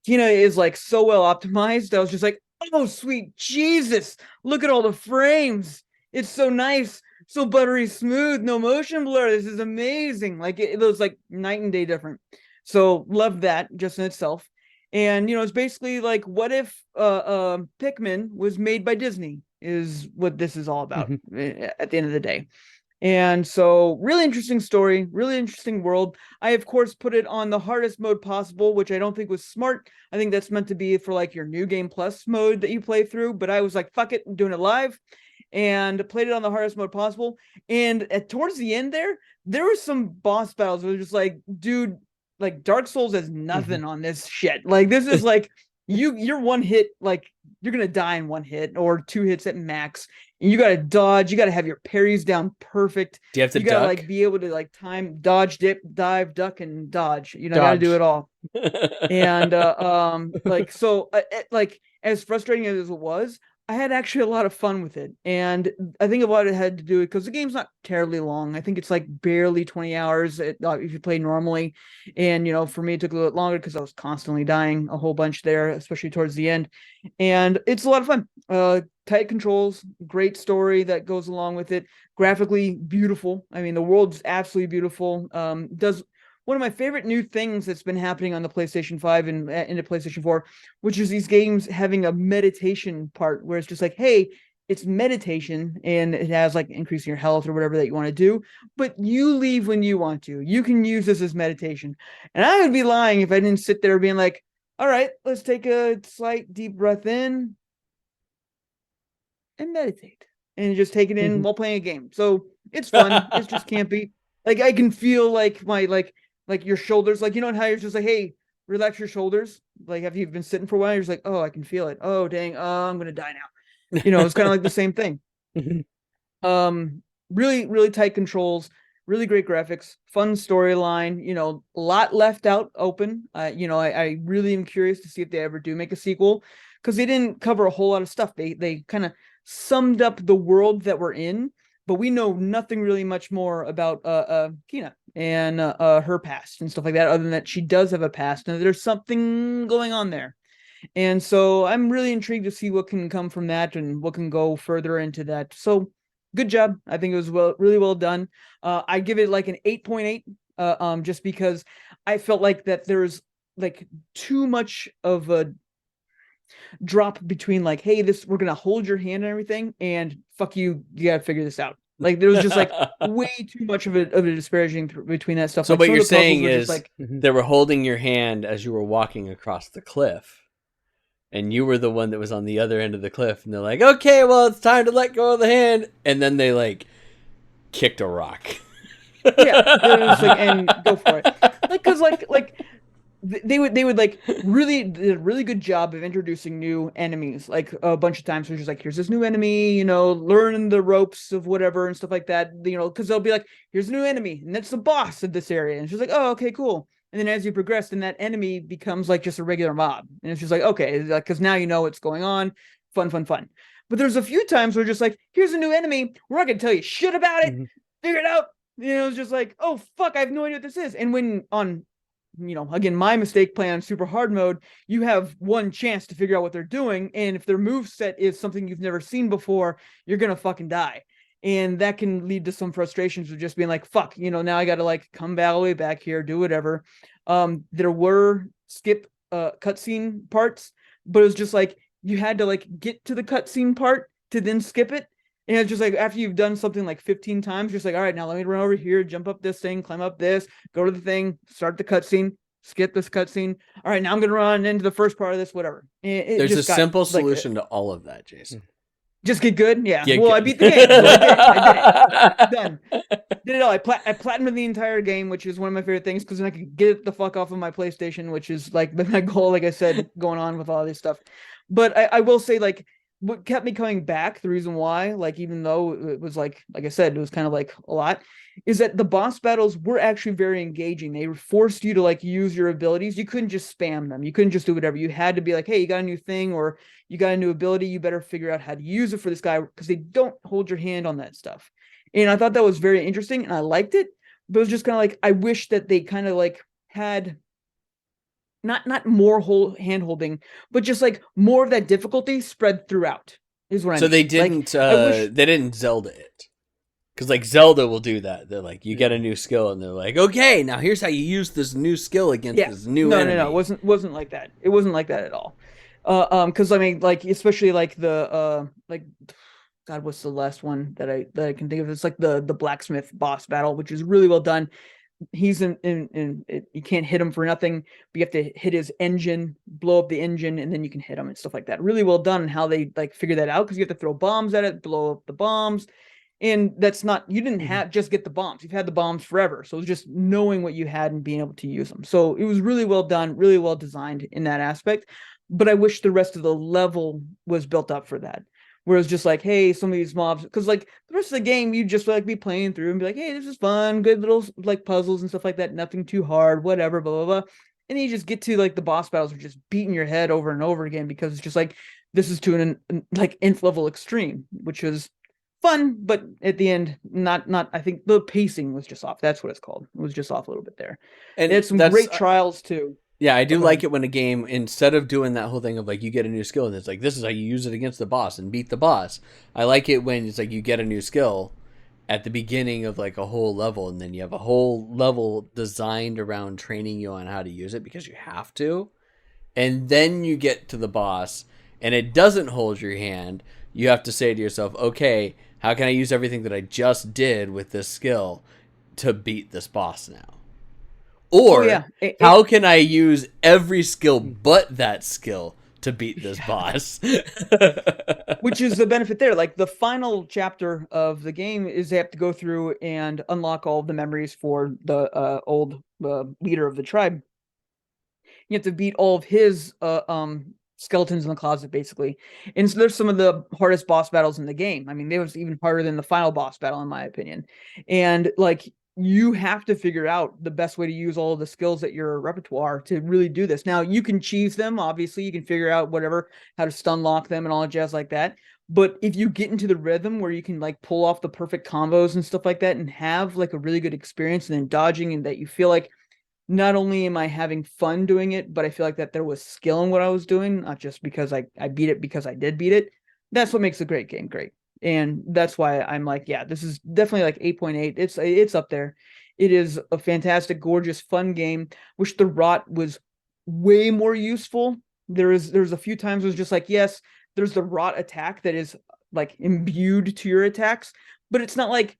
Kena is like so well optimized. I was just like, oh, sweet Jesus, look at all the frames. It's so nice, so buttery smooth, no motion blur. This is amazing. Like it was like night and day different. So loved that just in itself. And you know, it's basically like, what if Pikmin was made by Disney? Is what this is all about at the end of the day. And so, really interesting story, really interesting world. I, of course, put it on the hardest mode possible, which I don't think was smart. I think that's meant to be for like your New Game Plus mode that you play through. But I was like, fuck it, I'm doing it live, and played it on the hardest mode possible. And towards the end there were some boss battles where it was just like, dude, like Dark Souls has nothing on this shit. Like this is like, you're one hit, like you're gonna die in one hit or 2 hits at max. And you gotta dodge, you gotta have your parries down perfect. Do you have to You gotta duck? like be able to like time, dodge, dip, dive, duck, and dodge. You know, gotta do Dodge. it all. And like so like as frustrating as it was, I had actually a lot of fun with it. And I think a lot of it had to do because the game's not terribly long. I think it's like barely 20 hours if you play normally. And you know, for me it took a little bit longer because I was constantly dying a whole bunch there, especially towards the end. And it's a lot of fun. Tight controls, great story that goes along with it, graphically beautiful. I mean, the world's absolutely beautiful. Does one of my favorite new things that's been happening on the PlayStation 5 and into PlayStation 4, which is these games having a meditation part where it's just like, hey, it's meditation and it has like increasing your health or whatever that you want to do, but you leave when you want to. You can use this as meditation. And I would be lying if I didn't sit there being like, all right, let's take a slight deep breath in and meditate and just take it in while playing a game. So it's fun. It's just campy. Like I can feel like my like your shoulders, like you know how you're just like, hey, relax your shoulders. Like after you've been sitting for a while, you're just like, oh, I can feel it. Oh dang, I'm gonna die now. You know, it's kind of like the same thing. Really, really tight controls, really great graphics, fun storyline. You know, a lot left out open. You know, I really am curious to see if they ever do make a sequel because they didn't cover a whole lot of stuff. They kind of summed up the world that we're in, but we know nothing really much more about Kina and her past and stuff like that, other than that she does have a past and there's something going on there. And so I'm really intrigued to see what can come from that and what can go further into that. So good job. I think it was really well done. I give it like an 8.8 just because I felt like that there's like too much of a drop between like, hey, this we're gonna hold your hand and everything, and fuck you, you gotta figure this out. Like there was just like way too much of a disparaging between that stuff. So like, what some you're of the puzzles saying were is just like, they were holding your hand as you were walking across the cliff, and you were the one that was on the other end of the cliff, and they're like, okay, well, it's time to let go of the hand, and then they like kicked a rock. yeah, it was like, and go for it. Like, cause like they would like really did a really good job of introducing new enemies like a bunch of times. So it's just like, here's this new enemy, you know, learn the ropes of whatever and stuff like that, you know, because they'll be like, here's a new enemy and that's the boss of this area, and she's like, oh, okay, cool. And then as you progress, then that enemy becomes like just a regular mob, and it's just like, okay, like, because now you know what's going on. Fun. But there's a few times where just like, here's a new enemy, we're not gonna tell you shit about it, figure it out. You know, it's just like, oh fuck, I have no idea what this is. And when on, you know, again, my mistake playing on super hard mode, you have one chance to figure out what they're doing, and if their move set is something you've never seen before, you're gonna fucking die. And that can lead to some frustrations of just being like, fuck, you know, now I gotta like come all the way back here, do whatever. There were skip cutscene parts, but it was just like you had to like get to the cutscene part to then skip it. And it's just like after you've done something like 15 times, just like, all right, now let me run over here, jump up this thing, climb up this, go to the thing, start the cutscene, skip this cutscene. All right, now I'm gonna run into the first part of this, whatever. There's a simple solution to all of that, Jason. Just get good, yeah. Get well, good. I beat the game, so I did it. Done. Did it all. I platinumed the entire game, which is one of my favorite things because then I could get the fuck off of my PlayStation, which is like my goal, like I said, going on with all this stuff. But I will say, like, what kept me coming back, the reason why, like, even though it was like I said, it was kind of like a lot, is that the boss battles were actually very engaging. They forced you to like use your abilities. You couldn't just spam them. You couldn't just do whatever. You had to be like, hey, you got a new thing or you got a new ability. You better figure out how to use it for this guy because they don't hold your hand on that stuff. And I thought that was very interesting and I liked it. But it was just kind of like, I wish that they kind of like had not more whole hand holding, but just like more of that difficulty spread throughout is what I So mean. they didn't Like, they didn't Zelda it. Because like Zelda will do that. They're like, you get a new skill and they're like, okay, now here's how you use this new skill against this new enemy. No, it wasn't like that. It wasn't like that at all. Because I mean, like, especially like the like, God, what's the last one that I can think of? It's like the blacksmith boss battle, which is really well done. He's in it, you can't hit him for nothing, but you have to hit his engine, blow up the engine, and then you can hit him and stuff like that. Really well done how they like figure that out, because you have to throw bombs at it, blow up the bombs. And that's not, you didn't have just get the bombs. You've had the bombs forever. So it was just knowing what you had and being able to use them. So it was really well done, really well designed in that aspect. but I wish the rest of the level was built up for that. Whereas just like, hey, some of these mobs, because like the rest of the game, you just like be playing through and be like, hey, this is fun, good little like puzzles and stuff like that, nothing too hard, whatever, blah, blah, blah. And then you just get to like the boss battles are just beating your head over and over again because it's just like, this is to an like nth level extreme, which was fun, but at the end, not, I think the pacing was just off. That's what it's called. It was just off a little bit there. And It had some that's great trials too. yeah, I do go like ahead. it when a game, instead of doing that whole thing of like you get a new skill and it's like this is how you use it against the boss and beat the boss. I like it when it's like you get a new skill at the beginning of like a whole level, and then you have a whole level designed around training you on how to use it because you have to. And then you get to the boss and it doesn't hold your hand. You have to say to yourself, okay, how can I use everything that I just did with this skill to beat this boss now? Or yeah. how can I use every skill but that skill to beat this boss? Which is the benefit there. Like the final chapter of the game is they have to go through and unlock all of the memories for the old leader of the tribe. You have to beat all of his skeletons in the closet, basically. And so there's some of the hardest boss battles in the game. I mean, they was even harder than the final boss battle, in my opinion. And like you have to figure out the best way to use all of the skills at your repertoire to really do this. Now you can cheese them, obviously, you can figure out whatever, how to stun lock them and all that jazz like that. But if you get into the rhythm where you can like pull off the perfect combos and stuff like that and have like a really good experience and then dodging and that you feel like not only am I having fun doing it, but I feel like that there was skill in what I was doing, not just because I beat it because I did beat it. That's what makes a great game great. And that's why I'm like, yeah, this is definitely like 8.8. It's up there. It is a fantastic, gorgeous, fun game. Wish the rot was way more useful. There's a few times it was just like, yes, there's the rot attack that is like imbued to your attacks, but it's not like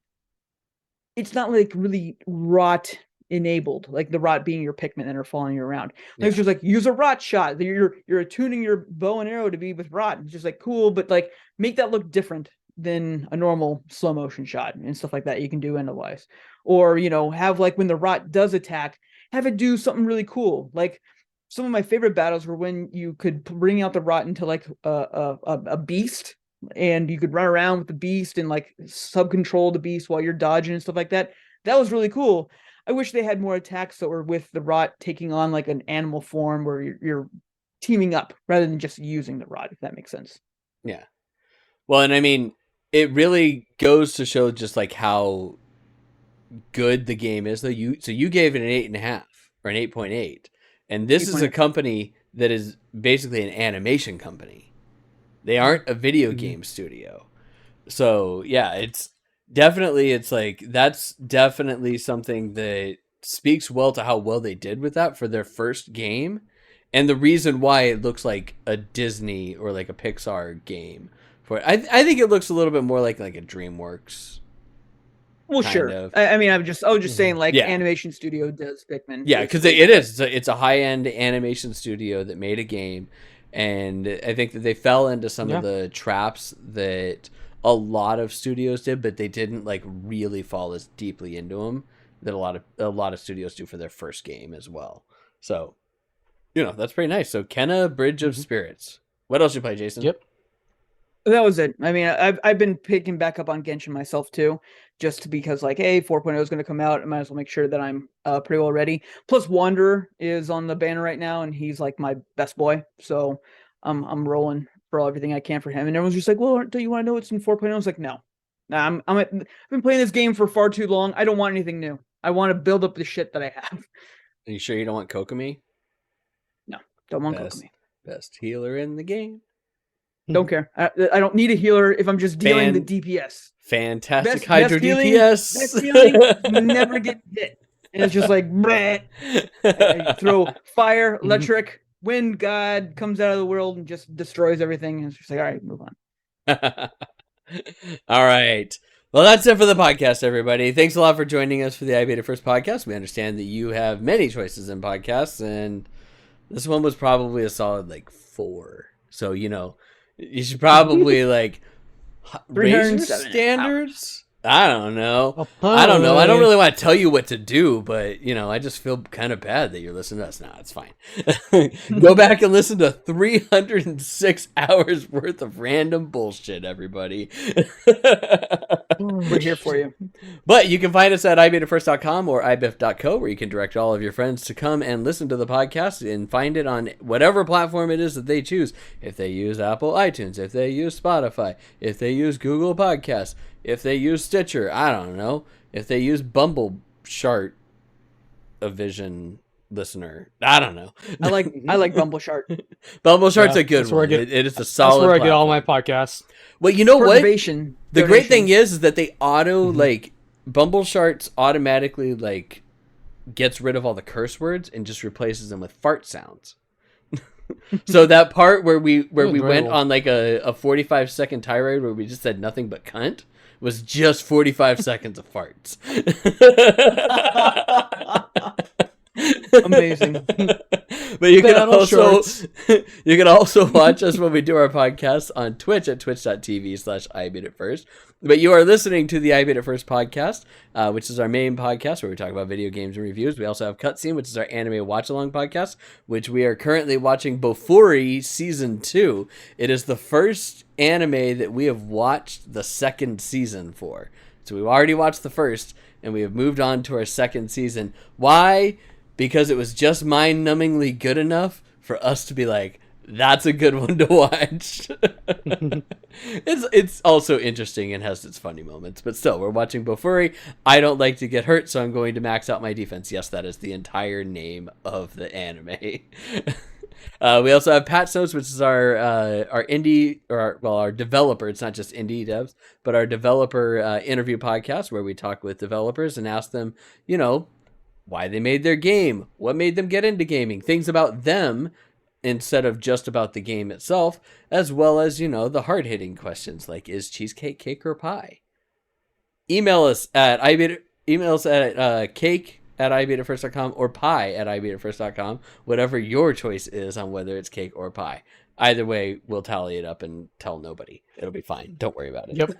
really rot enabled, like the rot being your Pikmin that are following you around. Like, it's just like use a rot shot. You're attuning your bow and arrow to be with rot. It's just like cool, but like make that look different than a normal slow motion shot and stuff like that you can do otherwise. Or have like when the rot does attack, have it do something really cool. Like some of my favorite battles were when you could bring out the rot into like a beast, and you could run around with the beast and like sub control the beast while you're dodging and stuff like that. That was really cool. I wish they had more attacks that were with the rot taking on like an animal form where you're teaming up rather than just using the rot, if that makes sense. Yeah. Well, and I mean, it really goes to show just like how good the game is. Though you gave it an 8.5 or an 8.8, and this is a company that is basically an animation company. They aren't a video game studio. So yeah, it's like that's definitely something that speaks well to how well they did with that for their first game, and the reason why it looks like a Disney or like a Pixar game. I think it looks a little bit more like a DreamWorks. Well, sure. I mean, I was just saying like animation studio does Pikmin. Yeah, because it is. It's a high end animation studio that made a game, and I think that they fell into some of the traps that a lot of studios did, but they didn't like really fall as deeply into them that a lot of studios do for their first game as well. So, that's pretty nice. So, Kenna Bridge of Spirits. What else you play, Jason? Yep. That was it. I mean, I've been picking back up on Genshin myself too, just because like, hey, 4.0 is going to come out. I might as well make sure that I'm pretty well ready. Plus, Wanderer is on the banner right now, and he's like my best boy. So I'm rolling for everything I can for him. And everyone's just like, well, don't you want to know what's in 4.0? I was like, no. I've been playing this game for far too long. I don't want anything new. I want to build up the shit that I have. Are you sure you don't want Kokomi? No, don't want Kokomi. Best healer in the game. Don't care. I don't need a healer if I'm just dealing the DPS. Fantastic Hydro DPS. Best healing, never get hit. And it's just like, throw fire, electric, wind god comes out of the world and just destroys everything. And it's just like, all right, move on. All right. Well, that's it for the podcast, everybody. Thanks a lot for joining us for the IBIF First podcast. We understand that you have many choices in podcasts, and this one was probably a solid 4. So, you should probably raise your standards I don't know. A I don't know. I don't pie. really want to tell you what to do, but I just feel kind of bad that you're listening to us. Nah, it's fine. Go back and listen to 306 hours worth of random bullshit, everybody. We're here for you. But you can find us at ibitfirst.com or ibif.co, where you can direct all of your friends to come and listen to the podcast and find it on whatever platform it is that they choose. If they use Apple iTunes, if they use Spotify, if they use Google Podcasts, if they use Stitcher, I don't know. If they use Bumble Shart, a Vision listener, I don't know. I like Bumble Shark. Bumble Shart's a good that's where I one. get- It is a solid. That's where I get all platform. my podcasts. Well, you know what? Perturbation. The great thing donations. is that they like Bumble Sharts automatically like gets rid of all the curse words and just replaces them with fart sounds. So that part where we went Incredible. on like a 45-second tirade where we just said nothing but cunt was just 45 seconds of farts. Amazing. But you can Battle also shorts. you can also watch us when we do our podcast on Twitch at twitch.tv/iBeatItFirst. But you are listening to the I Beat It First podcast, which is our main podcast where we talk about video games and reviews. We also have Cutscene, which is our anime watch-along podcast, which we are currently watching Bofuri Season 2. It is the first anime that we have watched the second season for. So we've already watched the first, and we have moved on to our second season. Why? Because it was just mind-numbingly good enough for us to be like, that's a good one to watch. It's also interesting and has its funny moments. But still, we're watching Bofuri. I don't like to get hurt, so I'm going to max out my defense. Yes, that is the entire name of the anime. We also have Patch Notes, which is our indie, our developer. It's not just indie devs, but our developer interview podcast where we talk with developers and ask them, why they made their game, what made them get into gaming, things about them instead of just about the game itself, as well as, the hard-hitting questions like, is cheesecake cake or pie? Email us at cake@ibeatitfirst.com or pie@ibeatitfirst.com, whatever your choice is on whether it's cake or pie. Either way, we'll tally it up and tell nobody. It'll be fine. Don't worry about it. Yep.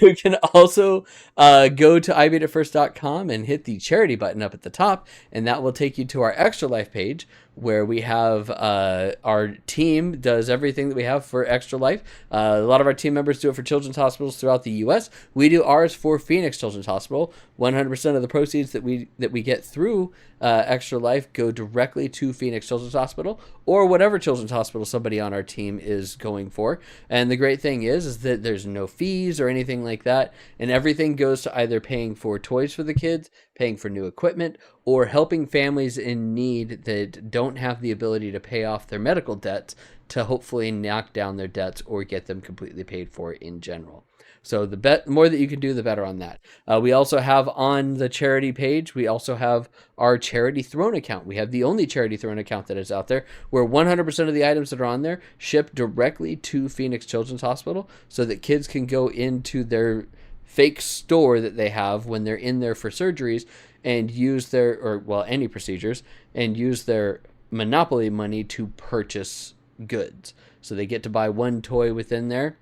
You can also go to ibeatitfirst.com and hit the charity button up at the top, and that will take you to our Extra Life page where we have our team does everything that we have for Extra Life. A lot of our team members do it for children's hospitals throughout the U.S. We do ours for Phoenix Children's Hospital. 100% of the proceeds that we get through Extra Life go directly to Phoenix Children's Hospital or whatever children's hospital somebody on our team is going for. And the great thing is that there's no fees or anything like that, and everything goes to either paying for toys for the kids, paying for new equipment, or helping families in need that don't have the ability to pay off their medical debts to hopefully knock down their debts or get them completely paid for in general. So the more that you can do, the better on that. We also have on the charity page, we also have our Charity Throne account. We have the only Charity Throne account that is out there where 100% of the items that are on there ship directly to Phoenix Children's Hospital so that kids can go into their fake store that they have when they're in there for surgeries and use any procedures, and use their Monopoly money to purchase goods. So they get to buy one toy within there.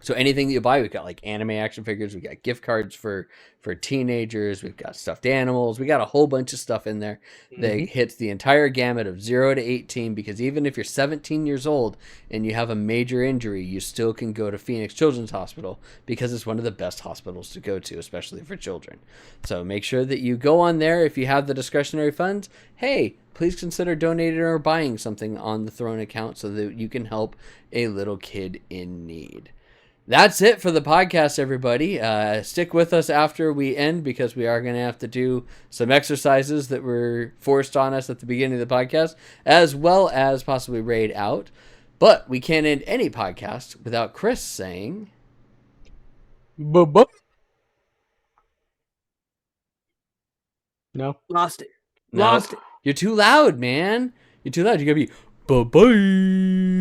So anything that you buy, we've got like anime action figures, we got gift cards for teenagers, we've got stuffed animals, we got a whole bunch of stuff in there that hits the entire gamut of 0 to 18, because even if you're 17 years old and you have a major injury, you still can go to Phoenix Children's Hospital because it's one of the best hospitals to go to, especially for children. So make sure that you go on there. If you have the discretionary funds, hey, please consider donating or buying something on the Throne account so that you can help a little kid in need. That's it for the podcast, everybody. Stick with us after we end because we are going to have to do some exercises that were forced on us at the beginning of the podcast, as well as possibly raid out. But we can't end any podcast without Chris saying... Boop. No. Lost it. No, Lost it. you're too loud, man. You're too loud. You gotta be... Bye-bye.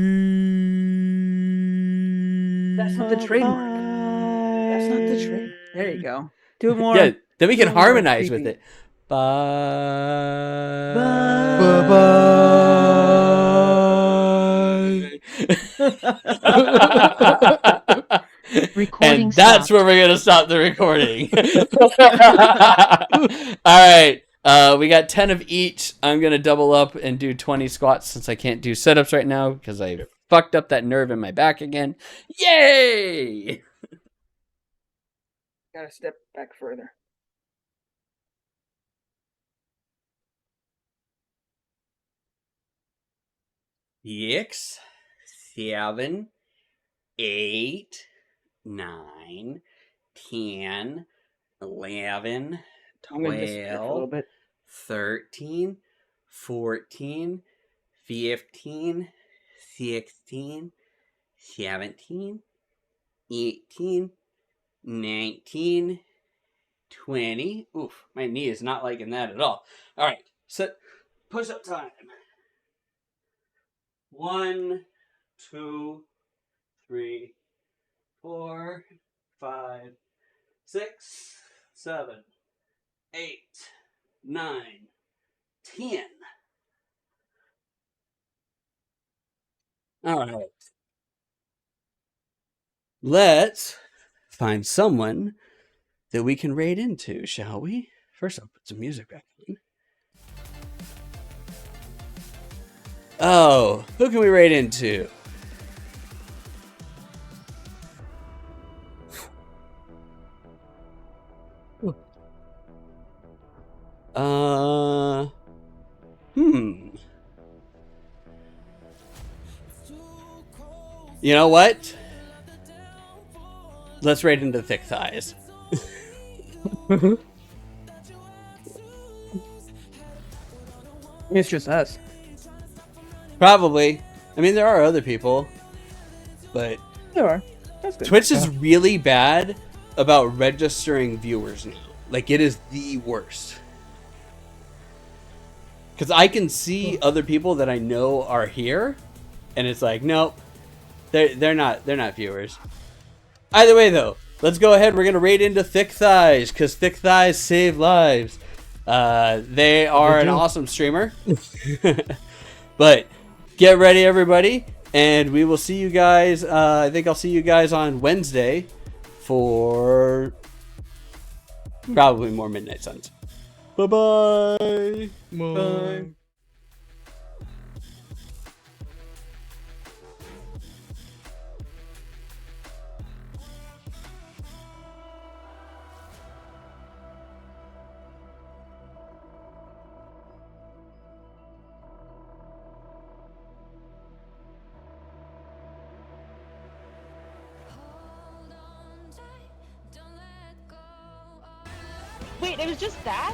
That's not the trademark. That's not the trade. There you go. Do it more. Yeah, then we can more harmonize with creepy. it. Bye. Bye-bye. Recording and that's stopped. where we're gonna stop the recording. All right. We got 10 of each. I'm gonna double up and do 20 squats since I can't do sit-ups right now because I fucked up that nerve in my back again. Yay! Gotta step back further. Six, 7, 8, 9, 10, 11, I'm gonna disappear for a little 12, bit. 13, 14, 15, 16, 17, 18, 19, 20. Oof, my knee is not liking that at all. All right, sit, push up time. 1, 2, 3, 4, 5, 6, 7, 8, 9, 10. All right. Let's find someone that we can raid into, shall we? First, I'll put some music back on. Oh, who can we raid into? Hmm. You know what? Let's raid into Thick Thighs. It's just us. Probably. I mean, there are other people, but There are. That's good. Twitch is really bad about registering viewers now. Like, it is the worst. Because I can see other people that I know are here, and it's like, nope, they're not viewers. Either way, though, let's go ahead. We're gonna raid into Thick Thighs because Thick Thighs save lives. They are an awesome streamer. But get ready, everybody, and we will see you guys. I think I'll see you guys on Wednesday for probably more Midnight Suns. Bye-bye. Bye. Wait, it was just that?